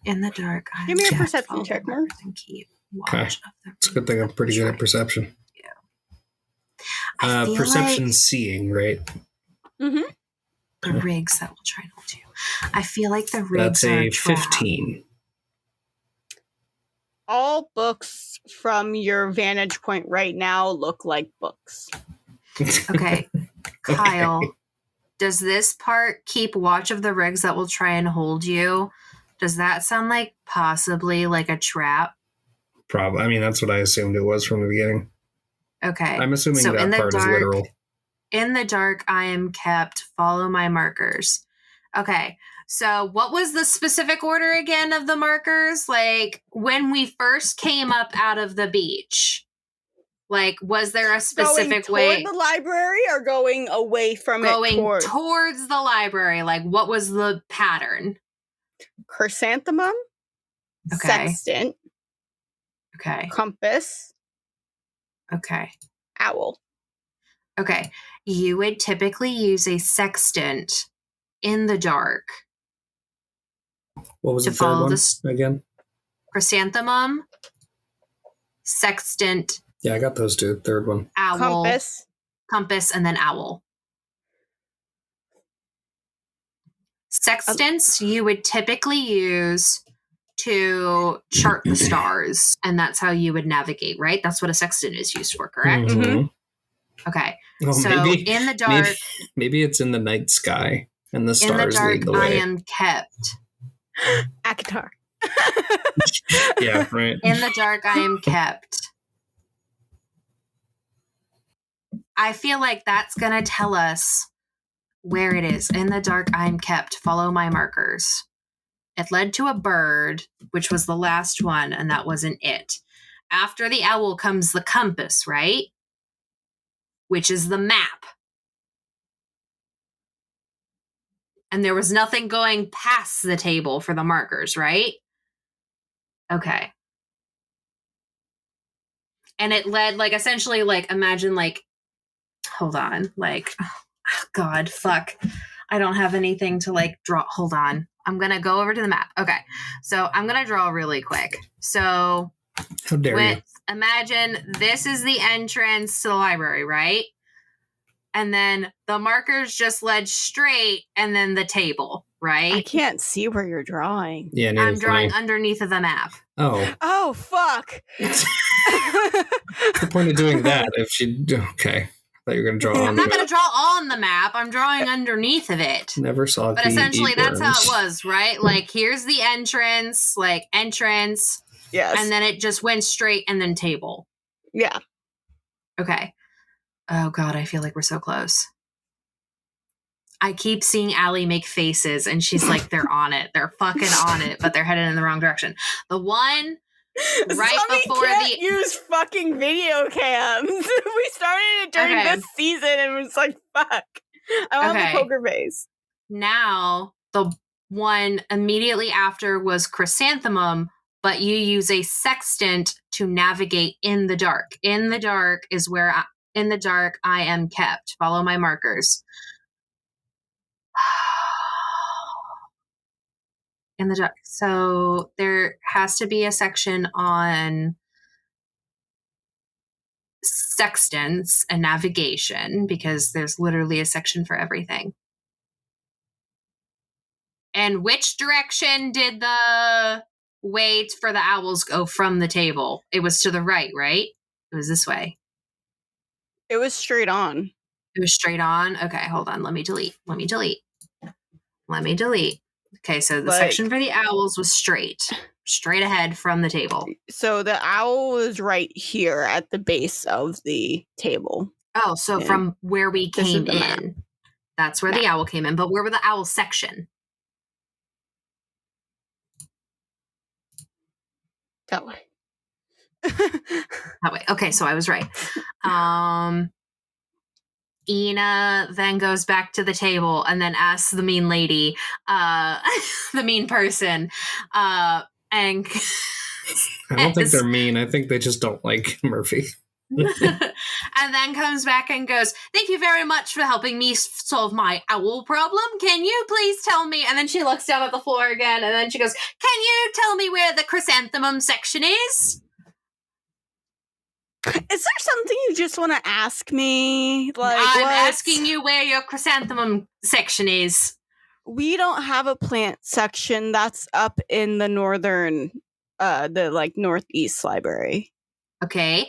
In the dark. Give me a perception check, Mark. And keep watch Okay. of the It's a good thing I'm pretty good at perception. I feel perception like seeing, right? Mm-hmm. the rigs that will try and hold you. I feel like the That's rigs a are trapped. 15. All books from your vantage point right now look like books. Okay. Kyle, Okay. does this part keep watch of the rigs that will try and hold you? Does that sound like possibly like a trap? Probably. I mean, that's what I assumed it was from the beginning. Okay. I'm assuming so that part is literal. In the dark, I am kept. Follow my markers. Okay. So what was the specific order again of the markers? Like when we first came up out of the beach, like was there a specific going way? toward the library or going away from Going it towards the library. Like what was the pattern? Chrysanthemum, Okay. sextant, Okay. compass, Okay. owl. Okay. You would typically use a sextant in the dark. What was to the third follow one this- again? Chrysanthemum, sextant, Yeah, I got those two. Third one. owl, Compass. and then owl. Sextants you would typically use to chart the stars, and that's how you would navigate, right? That's what a sextant is used for, correct? Mhm. Okay. Oh, so maybe, in the dark, maybe it's in the night sky and the in the stars dark, lead the I way. am kept. Akatar. Yeah, right. In the dark, I am kept. I feel like that's going to tell us where it is. In the dark, I am kept. Follow my markers. It led to a bird, which was the last one, and that wasn't it. After the owl comes the compass, right? Which is the map. And there was nothing going past the table for the markers, right? Okay. And it led, like, essentially, like, imagine, like, hold on, like, oh, God, fuck. I don't have anything to, like, draw. Hold on. I'm going to go over to the map. Okay. So I'm going to draw really quick. So How dare you? imagine this is the entrance to the library, right? And then the markers just led straight, and then the table, right? I can't see where you're drawing. Yeah, I'm drawing underneath of the map. Oh. Oh, fuck. What's the point of doing that if you... Okay. I thought you were going to draw on I'm the not going map. to draw on the map. I'm drawing underneath of it. Never saw But the essentially, that's how it worms. was, right? Like, here's the entrance, Yes. and then it just went straight and then table. Yeah. Okay. Oh, God, I feel like we're so close. I keep seeing Allie make faces, and she's like, they're on it. They're fucking on it, but they're headed in the wrong direction. The one right Somebody before can't use fucking video cams. We started it during this season, and it was like, fuck. I don't have a poker face. Now, the one immediately after was Chrysanthemum, but you use a sextant to navigate in the dark. In the dark is where in the dark I am kept. Follow my markers. In the dark. So there has to be a section on sextants and navigation, because there's literally a section for everything. And which direction did the way for the owls go from the table? It was to the right, right? It was this way. It was straight on. It was straight on? Okay, hold on. Let me delete. Okay, so the section for the owls was straight ahead from the table. So the owl was right here at the base of the table. Oh, so from where we came in. That's where the owl came in. But where were the owl section? That way. That way. Okay, so I was right. Ina then goes back to the table and then asks the mean lady, the mean person, and I don't think they're mean. I think they just don't like Murphy. And then comes back and goes, "Thank you very much for helping me solve my owl problem. Can you please tell me?" And then she looks down at the floor again, and then she goes, "Can you tell me where the chrysanthemum section is?" Is there something you just want to ask me? Like, I'm asking you where your chrysanthemum section is. We don't have a plant section. That's up in the northern, the northeast library. Okay.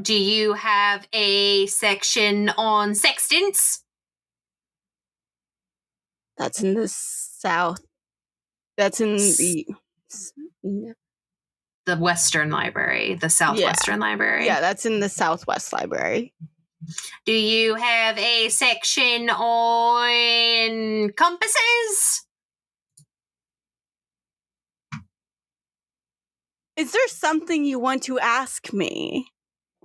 Do you have a section on sextants? That's in the south. That's in the Western Library, the Southwestern Library. Yeah, that's in the Southwest Library. Do you have a section on compasses? Is there something you want to ask me?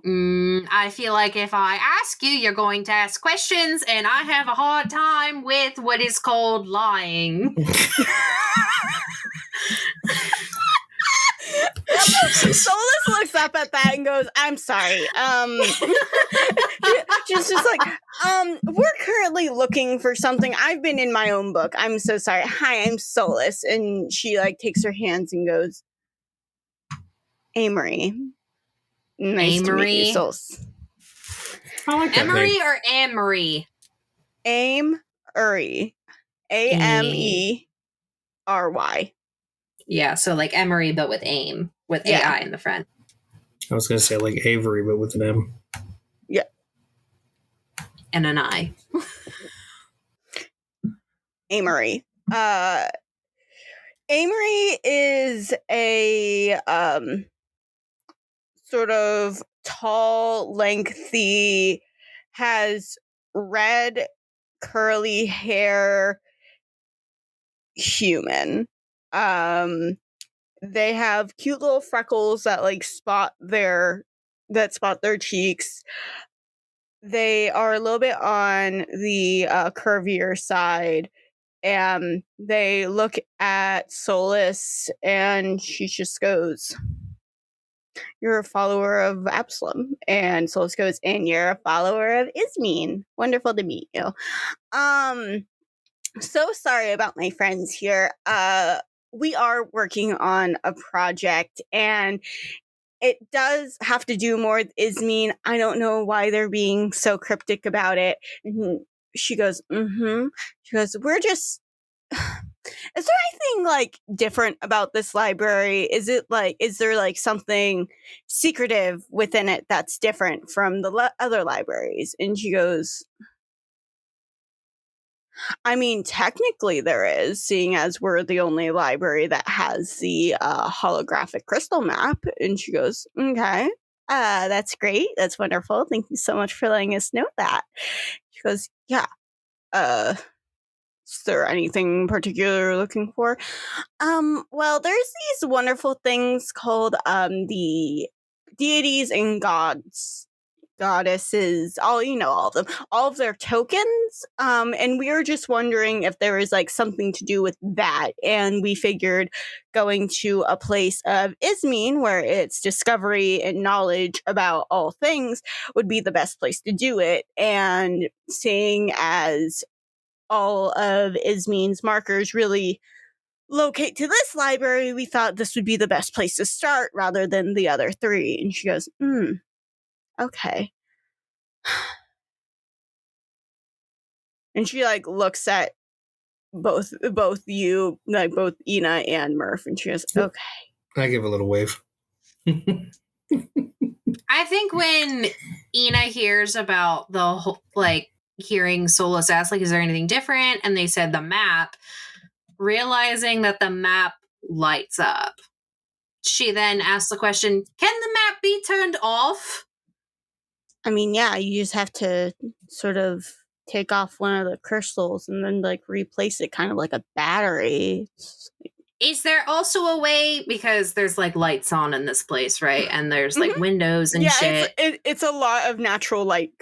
I feel like if I ask you, you're going to ask questions, and I have a hard time with what is called lying. Solus looks up at that and goes, "I'm sorry. Just like, we're currently looking for something. I've been in my own book. I'm so sorry. Hi, I'm Solus." And she takes her hands and goes, "Amory. Nice to meet you, Solus." I like that Emery name. or Amory? Amory. Amery. Yeah, so like Emery, but with aim, with AI in the front. I was going to say like Avery, but with an M. Yeah. And an I. Amory. Amory is a sort of tall, lengthy, has red curly hair human. They have cute little freckles that spot their cheeks. They are a little bit on the curvier side, and they look at Solus, and she just goes, "You're a follower of Absalom." And Solus goes, "And you're a follower of Ismene. Wonderful to meet you. So sorry about my friends here. We are working on a project, and it does have to do more with Ismene. I don't know why they're being so cryptic about it." And she goes, She goes, "We're just... Is there anything different about this library? Is there something secretive within it that's different from the other libraries?" And she goes, "I mean, technically there is, seeing as we're the only library that has the holographic crystal map." And she goes, "Okay, that's great. That's wonderful. Thank you so much for letting us know that." She goes, "Yeah, is there anything particular you're looking for?" Well, there's these wonderful things called the deities and goddesses, all of them, all of their tokens. And we were just wondering if there was something to do with that. And we figured going to a place of Ismene, where it's discovery and knowledge about all things, would be the best place to do it. And seeing as all of Ismene's markers really locate to this library, we thought this would be the best place to start rather than the other three. And she goes, "Okay." And she looks at both you, both Ina and Murph, and she goes, "Okay." I give a little wave. I think when Ina hears about the whole, hearing Solus ask, is there anything different? And they said the map, realizing that the map lights up, she then asks the question, "Can the map be turned off?" I mean, yeah, you just have to sort of take off one of the crystals and then replace it, kind of like a battery. Is there also a way, because there's lights on in this place, right? And there's windows and shit. It's a lot of natural light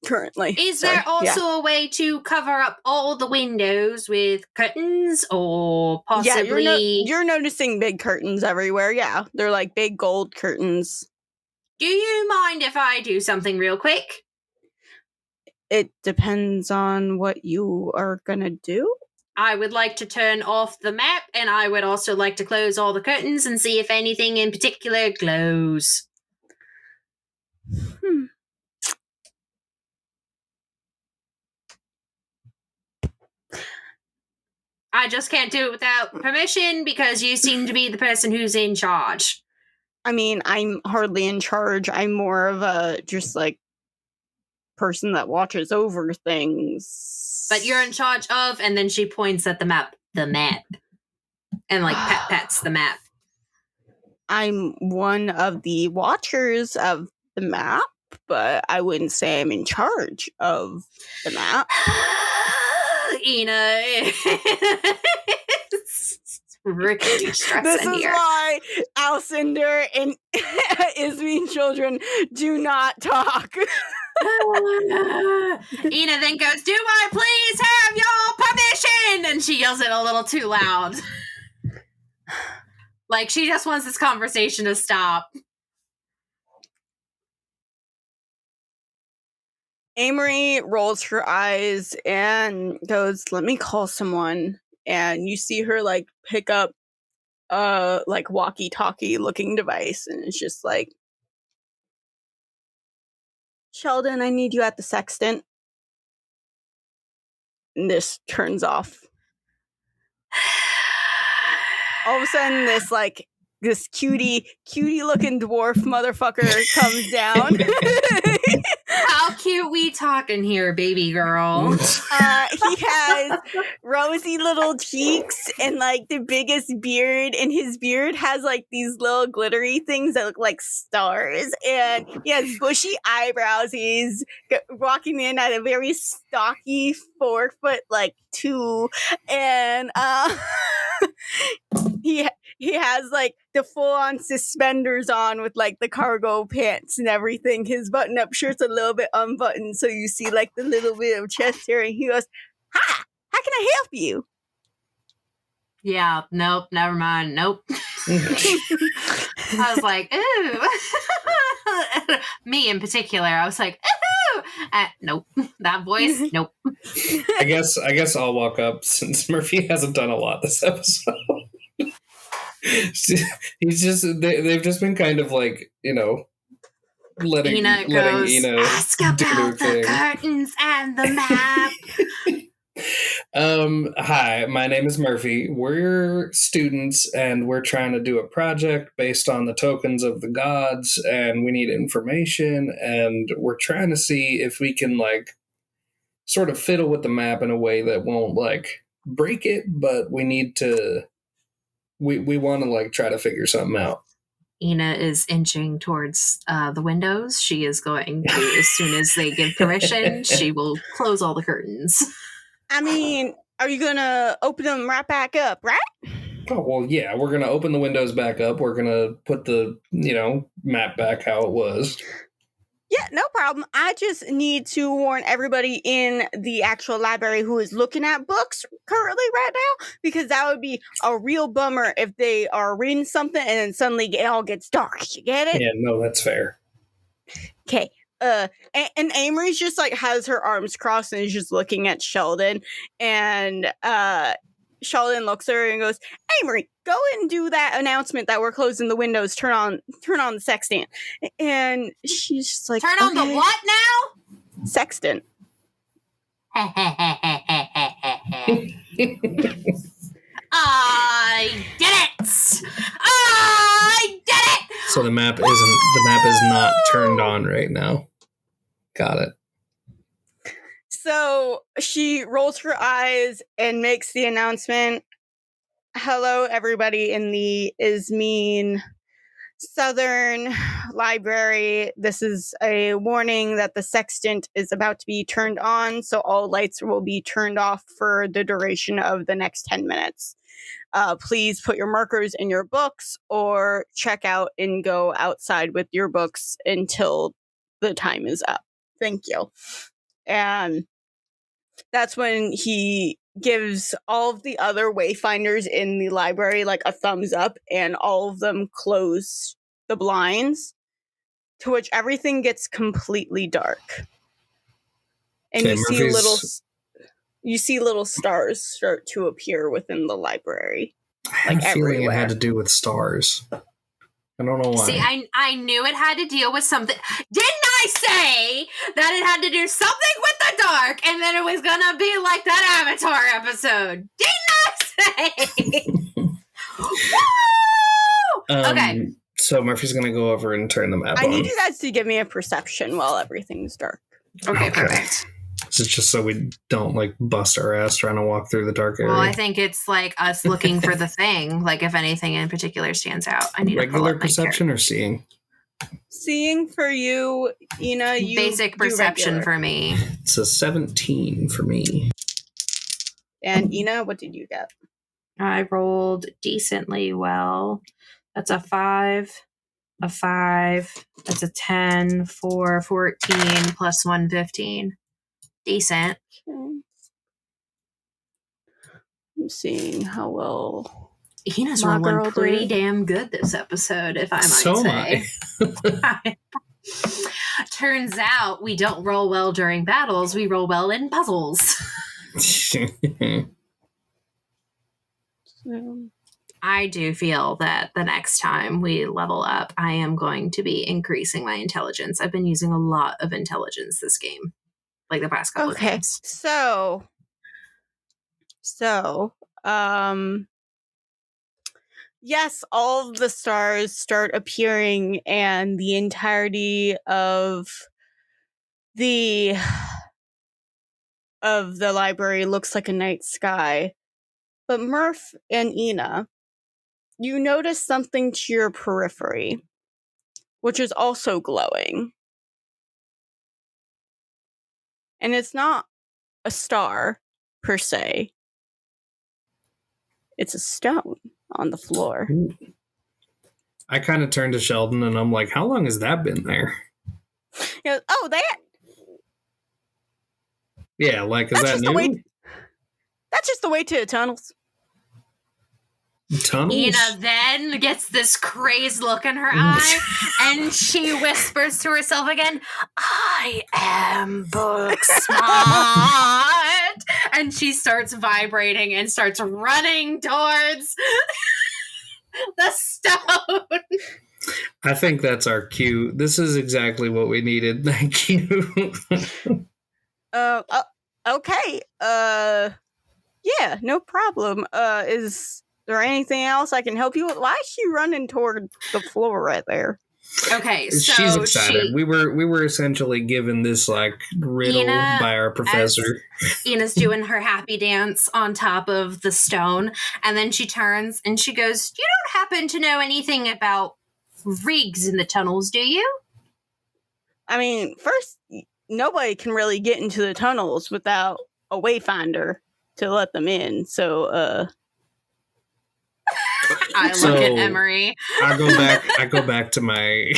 currently. Is there also a way to cover up all the windows with curtains or possibly... Yeah, you're noticing big curtains everywhere. Yeah, they're like big gold curtains. Do you mind if I do something real quick? It depends on what you are gonna do. I would like to turn off the map, and I would also like to close all the curtains and see if anything in particular glows. I just can't do it without permission because you seem to be the person who's in charge. I mean, I'm hardly in charge. I'm more of a just like person that watches over things. But you're in charge of, and then she points at the map, and like pets the map. I'm one of the watchers of the map, but I wouldn't say I'm in charge of the map. Ina is really stressing This is here. why Alcindor and Ismene children do not talk. Ina then goes, "Do I please have your permission?" And she yells it a little too loud. Like, she just wants this conversation to stop. Amory rolls her eyes and goes, "Let me call someone." And you see her like pick up a like walkie-talkie looking device, and it's just like, "Sheldon, I need you at the sextant." And this turns off. All of a sudden, this cutie looking dwarf motherfucker comes down. How cute we talking here, baby girl? He has rosy little cheeks and like the biggest beard, and his beard has like these little glittery things that look like stars, and he has bushy eyebrows. He's walking in at a very stocky 4'2", and he has like the full-on suspenders on with like the cargo pants and everything. His button-up shirt's a little bit unbuttoned, so you see like the little bit of chest hair. And he goes, "Hi, how can I help you?" Yeah, nope, never mind, nope. I was like, ooh. Me in particular, I was like, ooh. Nope, that voice, nope. I guess I'll walk up since Murphy hasn't done a lot this episode. They've just been kind of like, letting Ina goes, Ina ask about the curtains and the map. Hi, my name is Murphy. We're students and we're trying to do a project based on the tokens of the gods, and we need information, and we're trying to see if we can like sort of fiddle with the map in a way that won't like break it, but we need to we want to like try to figure something out. Ina is inching towards the windows. She is going to, as soon as they give permission, she will close all the curtains. I mean, are you gonna open them right back up, right? Oh, well, yeah, we're going to open the windows back up. We're going to put the, map back how it was. Yeah, no problem. I just need to warn everybody in the actual library who is looking at books currently right now, because that would be a real bummer if they are reading something and then suddenly it all gets dark. You get it? Yeah, no, that's fair. Okay. And Amory's just like has her arms crossed and is just looking at Sheldon, and Sheldon looks at her and goes, "Amory, go and do that announcement that we're closing the windows. Turn on the sextant." And she's just like, turn on the what now? Sextant. I did it! I did it! So the map is not turned on right now. Got it. So she rolls her eyes and makes the announcement. "Hello, everybody in the Ismene Southern Library. This is a warning that the sextant is about to be turned on, so all lights will be turned off for the duration of the next 10 minutes. Please put your markers in your books or check out and go outside with your books until the time is up. Thank you." and that's when he gives all of the other wayfinders in the library like a thumbs up, and all of them close the blinds, to which everything gets completely dark. And Okay, you see little stars start to appear within the librry. I had a feeling it had to do with stars. I don't know why. See, I knew it had to deal with something. Didn't I say that it had to do something with the dark, and then it was gonna be like that Avatar episode? Didn't I say? Woo! Okay. So Murphy's gonna go over and turn the map on. I need you guys to give me a perception while everything's dark. Okay, perfect. Is it just so we don't like bust our ass trying to walk through the dark area? Well, I think it's like us looking for the thing. Like if anything in particular stands out, I need regular perception or seeing. Seeing for you, Ina. You basic perception for me. It's a 17 for me. And Ina, what did you get? I rolled decently well. That's a 5. A 5. That's a 10. 4, 14 plus 1, 15. Decent. Okay. I'm seeing how well Ina's rolling pretty damn good this episode, if I might say. Turns out we don't roll well during battles, we roll well in puzzles. I do feel that the next time we level up, I am going to be increasing my intelligence. I've been using a lot of intelligence this game, like the past couple of games. So, yes, all of the stars start appearing, and the entirety of the library looks like a night sky. But Murph and Ina, you notice something to your periphery, which is also glowing. And it's not a star, per se. It's a stone on the floor. I kind of turned to Sheldon and I'm like, how long has that been there? He goes, oh, that? Yeah, like, is that new? That's just the way to the tunnels. Tunnels? Ina then gets this crazed look in her eye, and she whispers to herself again, I am book smart. And she starts vibrating and starts running towards the stone. I think that's our cue. This is exactly what we needed. Thank you. Okay. Yeah, no problem. Is there anything else I can help you with? Why is she running toward the floor right there? Okay, so she's excited. We were essentially given this like riddle by our professor. Ina's doing her happy dance on top of the stone, and then she turns and she goes, "You don't happen to know anything about rigs in the tunnels, do you?" I mean, first, nobody can really get into the tunnels without a wayfinder to let them in. So, I look at Emery. I go back to my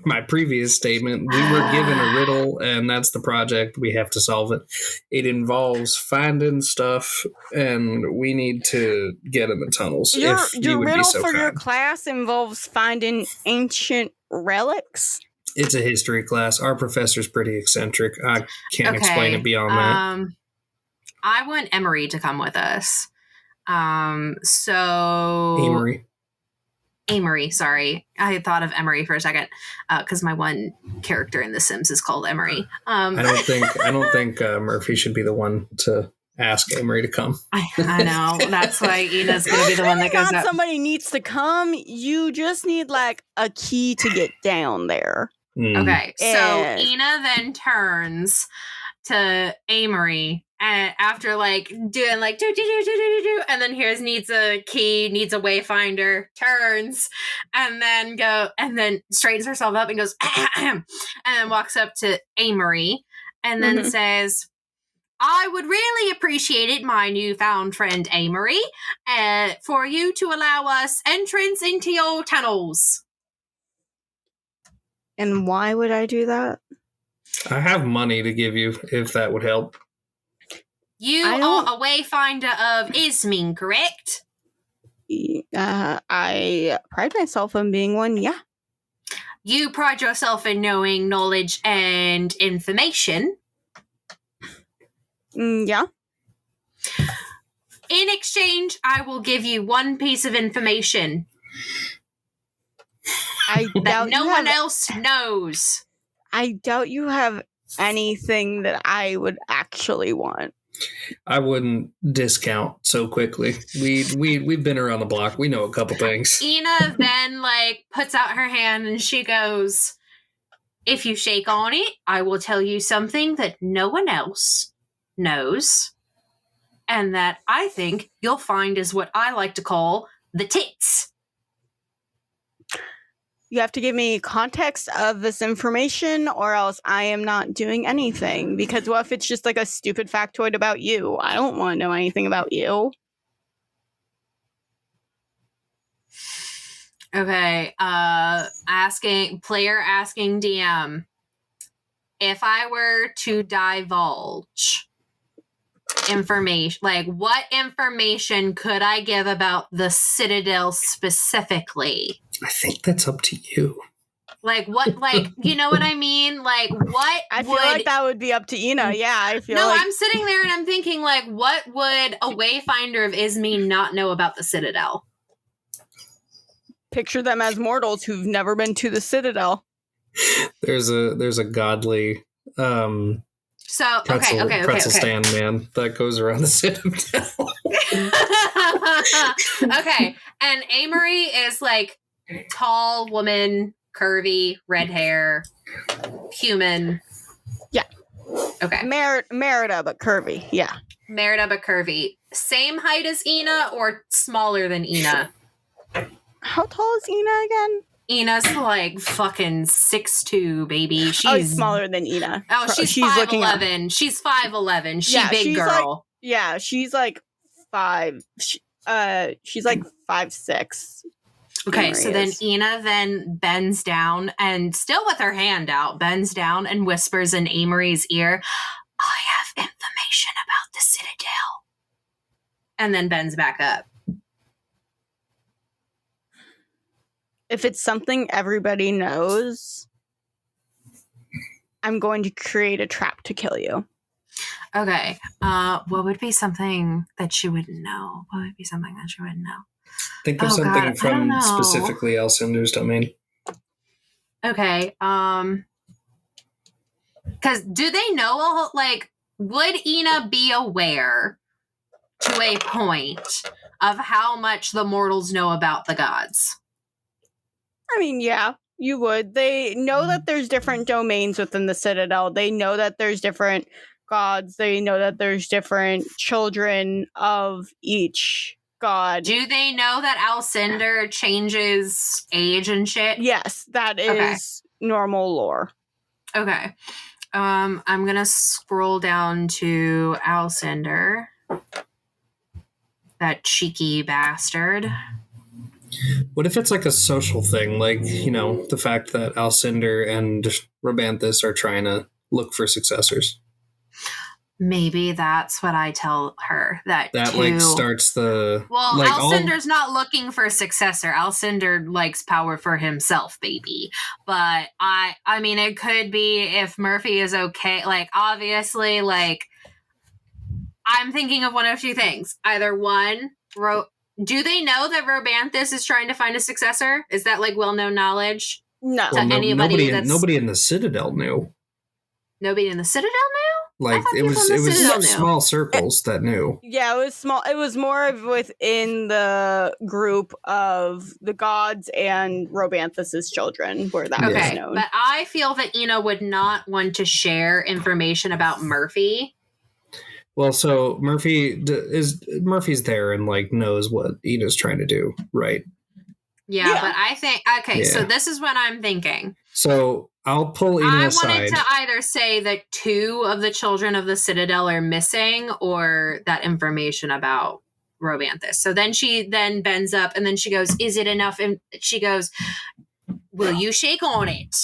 my previous statement. We were given a riddle, and that's the project. We have to solve it. It involves finding stuff, and we need to get in the tunnels. Your would riddle be so for kind. your class involves finding ancient relics? It's a history class. Our professor's pretty eccentric. I can't explain it beyond that. I want Emery to come with us. So Amory, sorry. I thought of Emery for a second because my one character in The Sims is called Emery. I don't think Murphy should be the one to ask Amory to come. I know. That's why Ina's going to be the one that goes up. Somebody needs to come. You just need like a key to get down there. Okay, so Ina then turns to Amory. And after like doing like do, and then here's needs a key, needs a wayfinder, turns, and then straightens herself up and goes, and then walks up to Amory, and then says, "I would really appreciate it, my newfound friend Amory, for you to allow us entrance into your tunnels." And why would I do that? I have money to give you if that would help. You are a wayfinder of Ismene, correct? I pride myself on being one, yeah. You pride yourself in knowing knowledge and information. Yeah. In exchange, I will give you one piece of information that no one else knows. I doubt you have anything that I would actually want. I wouldn't discount so quickly. We've been around the block. We know a couple things. Ina then puts out her hand and she goes, "If you shake on it, I will tell you something that no one else knows, and that I think you'll find is what I like to call the tits." You have to give me context of this information or else I am not doing anything. Because what if it's just like a stupid factoid about you? I don't want to know anything about you. Okay, asking DM, if I were to divulge information, what information could I give about the Citadel specifically? I think that's up to you. What, you know what I mean? What I feel like that would be up to Ina. Yeah, I feel No, I'm sitting there and I'm thinking, what would a Wayfinder of Ismene not know about the Citadel? Picture them as mortals who've never been to the Citadel. There's a godly pretzel stand man that goes around the Citadel. Okay, and Amory is tall woman, curvy, red hair, human. Yeah. Okay. Merida, but curvy. Yeah. Merida, but curvy. Same height as Ina or smaller than Ina? How tall is Ina again? Ina's fucking 6'2", baby. She's smaller than Ina. Oh, she's 5'11". She's 5'11". She's big girl. She's 5. She's 5'6". Okay, so then Ina then bends down and still with her hand out, bends down and whispers in Amory's ear, "I have information about the Citadel." And then bends back up. If it's something everybody knows, I'm going to create a trap to kill you. Okay. What would be something that she wouldn't know? What would be something that she wouldn't know? Think of something from specifically Alcinder's domain. Okay. Because do they know, would Ina be aware to a point of how much the mortals know about the gods? I mean, yeah, you would. They know that there's different domains within the Citadel. They know that there's different gods. They know that there's different children of each god. Do they know that Alcinder changes age and shit? Yes, that is normal lore. Okay. I'm gonna scroll down to Alcinder. That cheeky bastard. What if it's a social thing? The fact that Alcinder and Robanthus are trying to look for successors. Maybe that's what I tell her. That starts the... Well, Alcinder's not looking for a successor. Alcinder likes power for himself, baby. But I mean, it could be if Murphy is okay. Obviously, I'm thinking of one of two things. Either one, do they know that Robanthus is trying to find a successor? Is that well-known knowledge? No. Nobody in the Citadel knew. Nobody in the Citadel knew? It was small circles that knew. Yeah, it was small. It was more of within the group of the gods and Robanthus's children where that was known. But I feel that Ina would not want to share information about Murphy. Well, so Murphy's there and knows what Ina's trying to do, right? Yeah. But I think so this is what I'm thinking. So I'll pull Ina aside. I wanted to either say that 2 of the children of the Citadel are missing, or that information about Robanthus. So then she bends up and then she goes, "Is it enough?" And she goes, "Will you shake on it?"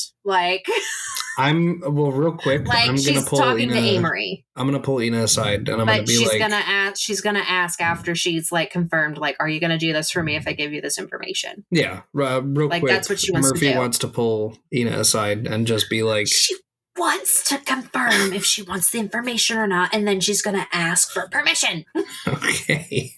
real quick. Like I'm she's gonna pull talking Ina, to Amory. I'm gonna pull Ina aside, and I'm But gonna be she's like, gonna ask after she's like confirmed. Like, are you gonna do this for me if I give you this information? yeah, real Like, quick. that's what she wants Murphy to do. wants to pull Ina aside and just be like, She wants to confirm if she wants the information or not, and then she's gonna ask for permission. okay.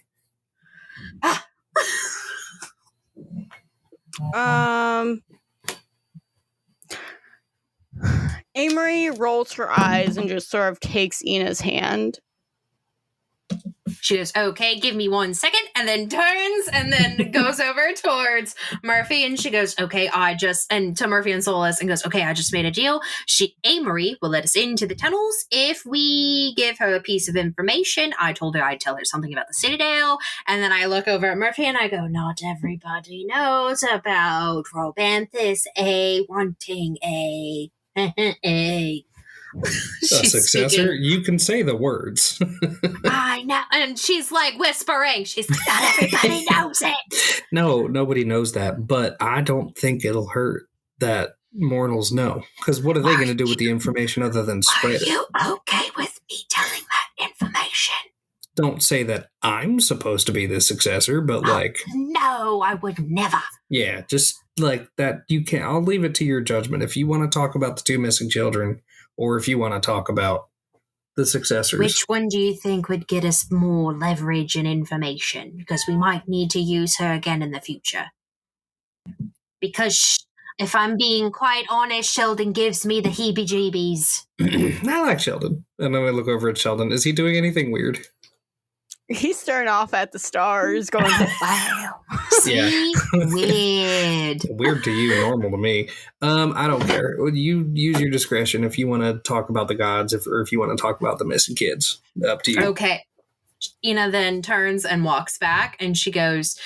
Amory rolls her eyes and just sort of takes Ina's hand. She goes, okay, give me 1 second, and then turns and then goes over towards Murphy, and she goes, okay, and to Murphy and Solus, and goes, okay, I just made a deal. Amory will let us into the tunnels if we give her a piece of information. I told her I'd tell her something about the Citadel, and then I look over at Murphy and I go, not everybody knows about Robanthus wanting a successor. Speaking. You can say the words. I know. And she's like whispering. She's like, not everybody knows it. No, nobody knows that. But I don't think it'll hurt that mortals know. Because what are they going to do with the information other than spread it? Are you okay with me telling that information? Don't say that I'm supposed to be the successor, but no, I would never. Yeah, just like that. You can't. I'll leave it to your judgment. If you want to talk about the 2 missing children, or if you want to talk about the successors. Which one do you think would get us more leverage and information? Because we might need to use her again in the future. Because if I'm being quite honest, Sheldon gives me the heebie-jeebies. I like Sheldon. And then I look over at Sheldon. Is he doing anything weird? He's staring off at the stars, going, wow. See? Weird. Weird to you, normal to me. I don't care. You use your discretion if you want to talk about the gods, or if you want to talk about the missing kids. Up to you. Okay. Ina then turns and walks back, and she goes,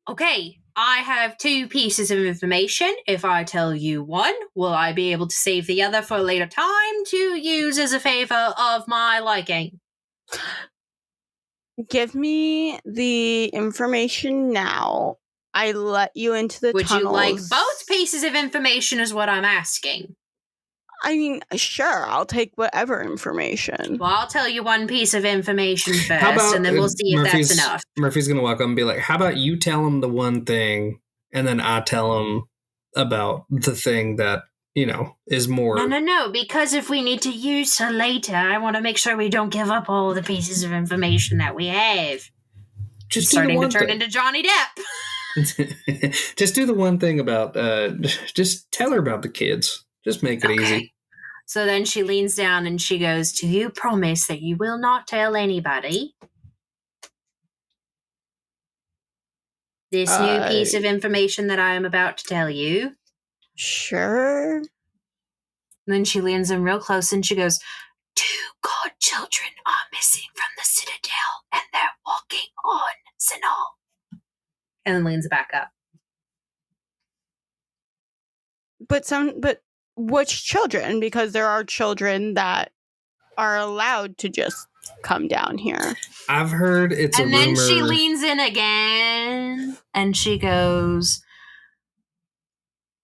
okay, I have 2 pieces of information. If I tell you one, will I be able to save the other for a later time to use as a favor of my liking? Give me the information now. I let you into the tunnels. Would you like both pieces of information is what I'm asking. I mean, sure, I'll take whatever information. Well, I'll tell you one piece of information first, and then we'll see if that's enough. Murphy's going to walk up and be like, how about you tell him the one thing, and then I tell him about the thing that, is more... No, because if we need to use her later, I want to make sure we don't give up all the pieces of information that we have. Just starting to turn into Johnny Depp. Just do the one thing about... just tell her about the kids. Just make it easy. So then she leans down and she goes, do you promise that you will not tell anybody this new piece of information that I am about to tell you? Sure. And then she leans in real close and she goes, 2 godchildren are missing from the Citadel and they're walking on Sinal. And then leans back up. But which children? Because there are children that are allowed to just come down here. I've heard it's and a rumor. And then she leans in again and she goes,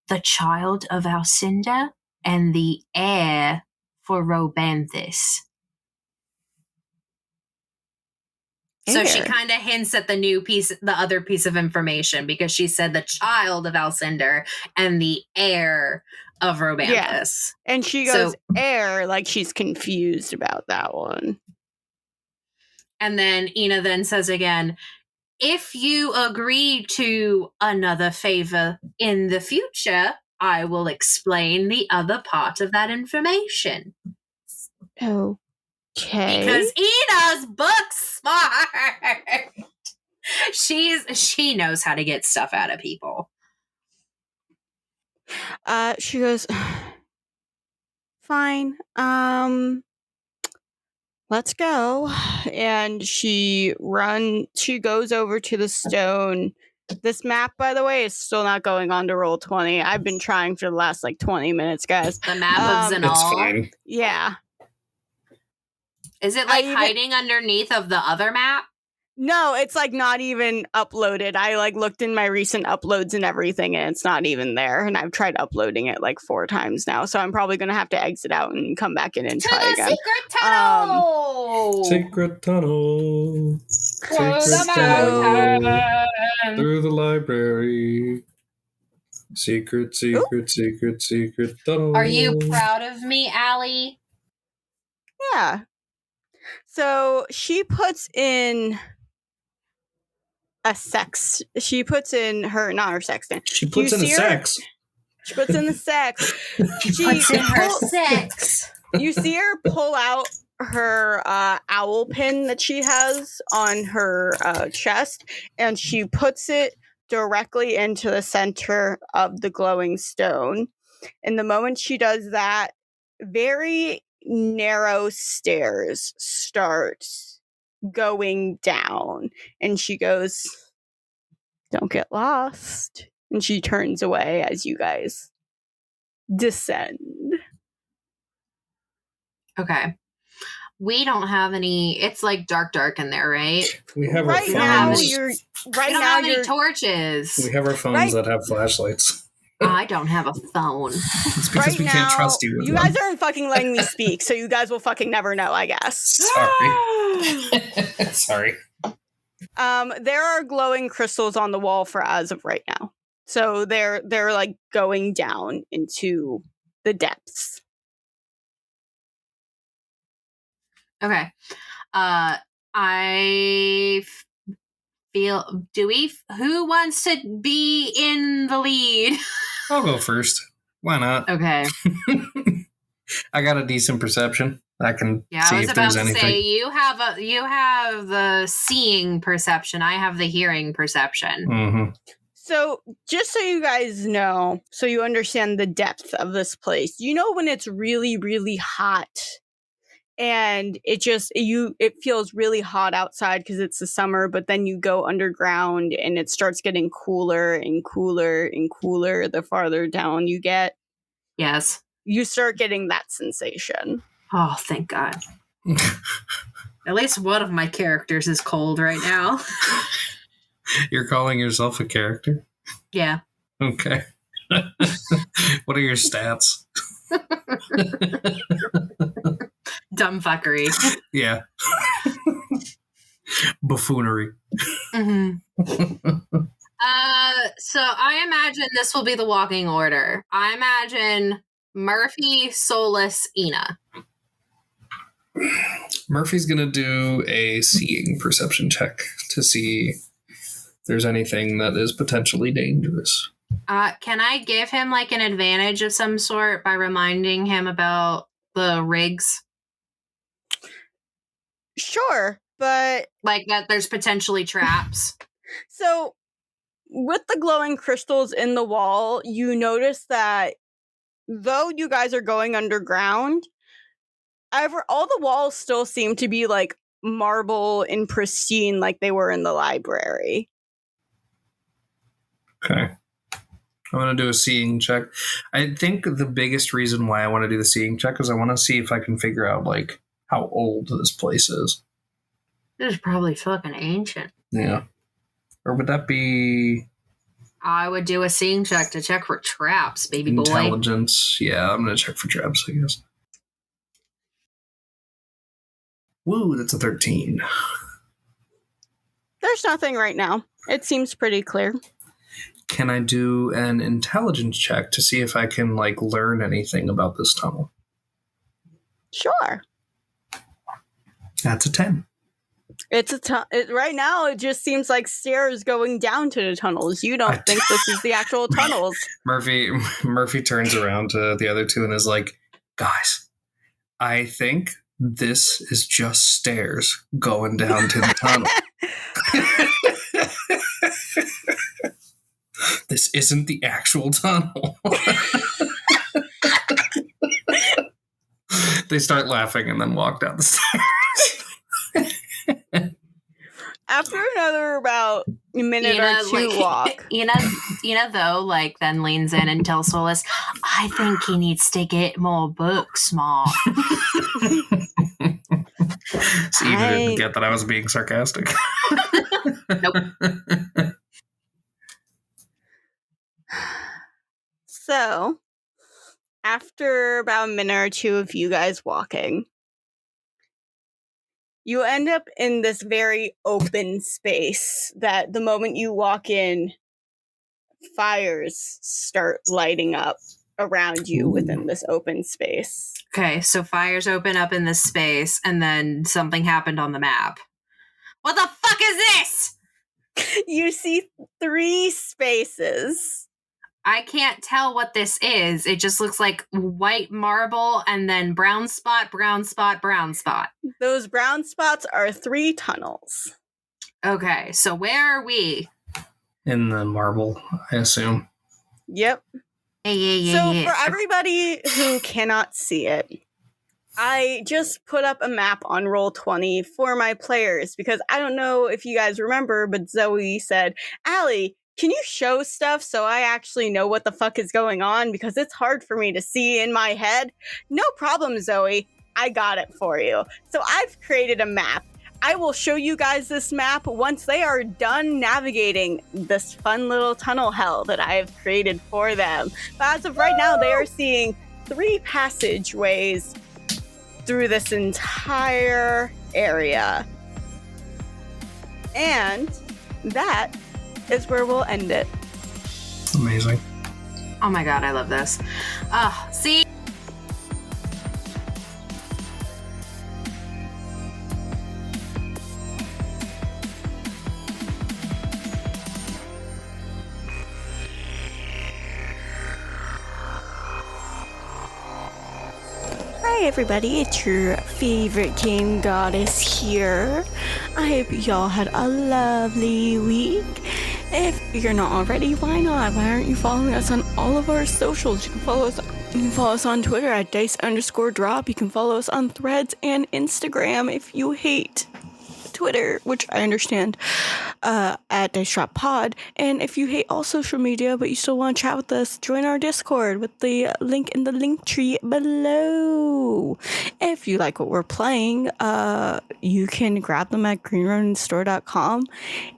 the child of Alcinda and the heir for Robanthus. So she kind of hints at the other piece of information, because she said the child of Alcinder and the heir of Robanthus. Yeah. And she goes, heir, like she's confused about that one. And then Ina then says again, if you agree to another favor in the future, I will explain the other part of that information. Okay. Because Ina's book smart. She knows how to get stuff out of people. She goes, fine. Let's go. And she goes over to the stone. This map, by the way, is still not going on to Roll20. I've been trying for the last 20 minutes, guys. The map of Zinal. It's fine. Yeah. Is it hiding underneath of the other map? No, it's like not even uploaded. I like looked in my recent uploads and everything, and it's not even there. And I've tried uploading it like 4 times now, so I'm probably gonna have to exit out and come back in and To try the again. secret tunnel! Secret tunnel. Through the mountain! Through the library. Secret tunnel. Are you proud of me, Allie? Yeah. So she puts in a sex. She puts in her, not her sextant. She puts in a sex. She puts in the sex. She puts in her sex. You see her pull out her owl pin that she has on her chest, and she puts it directly into the center of the glowing stone. And the moment she does that, very narrow stairs start going down, and she goes, "Don't get lost." And she turns away as you guys descend. Okay. We don't have any. It's like dark in there, right? We have right our now. phones. You're We right don't now. have any torches. We have our phones that have flashlights. I don't have a phone. It's because right we now, can't trust you. You guys aren't fucking letting me speak, so you guys will fucking never know, I guess. Sorry. Sorry. There are glowing crystals on the wall for as of right now. So they're like going down into the depths. Okay. I feel. Who wants to be in the lead? I'll go first. Why not? Okay. I got a decent perception. I can see if there's anything. Say you have the seeing perception. I have the hearing perception. Mm-hmm. So just so you guys know, so you understand the depth of this place. You know when it's really, really hot, and it feels really hot outside because it's the summer, but then you go underground and it starts getting cooler and cooler and cooler the farther down you get. Yes. You start getting that sensation. Oh, thank God. At least one of my characters is cold right now. You're calling yourself a character? Yeah. Okay. What are your stats? Dumb fuckery. Yeah. Buffoonery. Mm-hmm. So I imagine this will be the walking order. I imagine Murphy, Solus, Ina. Murphy's gonna do a seeing perception check to see if there's anything that is potentially dangerous. Can I give him like an advantage of some sort by reminding him about the rigs? Sure, but like that there's potentially traps. So with the glowing crystals in the wall, you notice that though you guys are going underground, all the walls still seem to be like marble and pristine like they were in the library. Okay. I'm going to do a seeing check. I think the biggest reason why I want to do the seeing check is I want to see if I can figure out like how old this place is. This is probably fucking ancient. Yeah. Or would that be... I would do a seeing check to check for traps, baby boy. Intelligence. Yeah, I'm going to check for traps, I guess. Woo, that's a 13. There's nothing right now. It seems pretty clear. Can I do an intelligence check to see if I can like learn anything about this tunnel? Sure. That's a 10. It's right now. It just seems like stairs going down to the tunnels. You don't think this is the actual tunnels? Murphy turns around to the other two and is like, "Guys, I think this is just stairs going down to the tunnel. This isn't the actual tunnel." They start laughing and then walk down the stairs. After another about a minute or two walk. Ina, though, like, then leans in and tells Solus, "I think he needs to get more book smart." So Eva didn't get that I was being sarcastic. Nope. So, after about a minute or two of you guys walking, you end up in this very open space that the moment you walk in, fires start lighting up around you within this open space. Okay, so fires open up in this space, and then something happened on the map. What the fuck is this? You see 3 spaces. I can't tell what this is. It just looks like white marble and then brown spot, brown spot, brown spot. Those brown spots are 3 tunnels. Okay, so where are we? In the marble, I assume. Yep. So for everybody who cannot see it, I just put up a map on Roll20 for my players because I don't know if you guys remember, but Zoe said, Allie, can you show stuff so I actually know what the fuck is going on? Because it's hard for me to see in my head. No problem, Zoe. I got it for you. So I've created a map. I will show you guys this map once they are done navigating this fun little tunnel hell that I have created for them. But as of right now, they are seeing 3 passageways through this entire area. And that is where we'll end it. Amazing. Oh my god, I love this. See? Hi everybody, it's your favorite game goddess here. I hope y'all had a lovely week. If you're not already, why not? Why aren't you following us on all of our socials? You can follow us on Twitter at dice_drop. You can follow us on Threads and Instagram if you hate Twitter, which I understand, at Dice Drop Pod. And if you hate all social media but you still want to chat with us, join our Discord with the link in the link tree below. If you like what we're playing, you can grab them at greenroninstore.com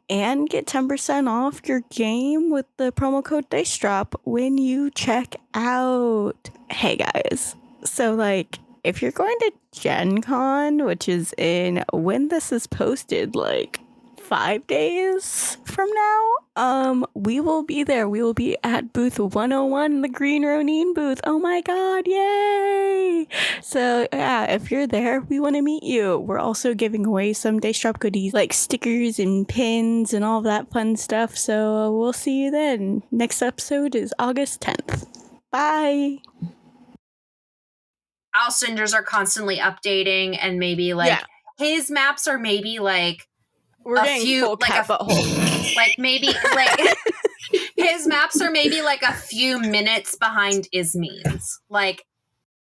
and get 10% off your game with the promo code Dice Drop when you check out. Hey guys, so if you're going to Gen Con, which is in when this is posted, 5 days from now, we will be there. We will be at booth 101, the Green Ronin booth. Oh my god, yay! So yeah, if you're there, we want to meet you. We're also giving away some Dice Drop goodies like stickers and pins and all that fun stuff. So we'll see you then. Next episode is August 10th. Bye! Our cinders are constantly updating, and maybe his maps are maybe we're getting few, full cat butthole. Maybe his maps are maybe a few minutes behind Ismeen's.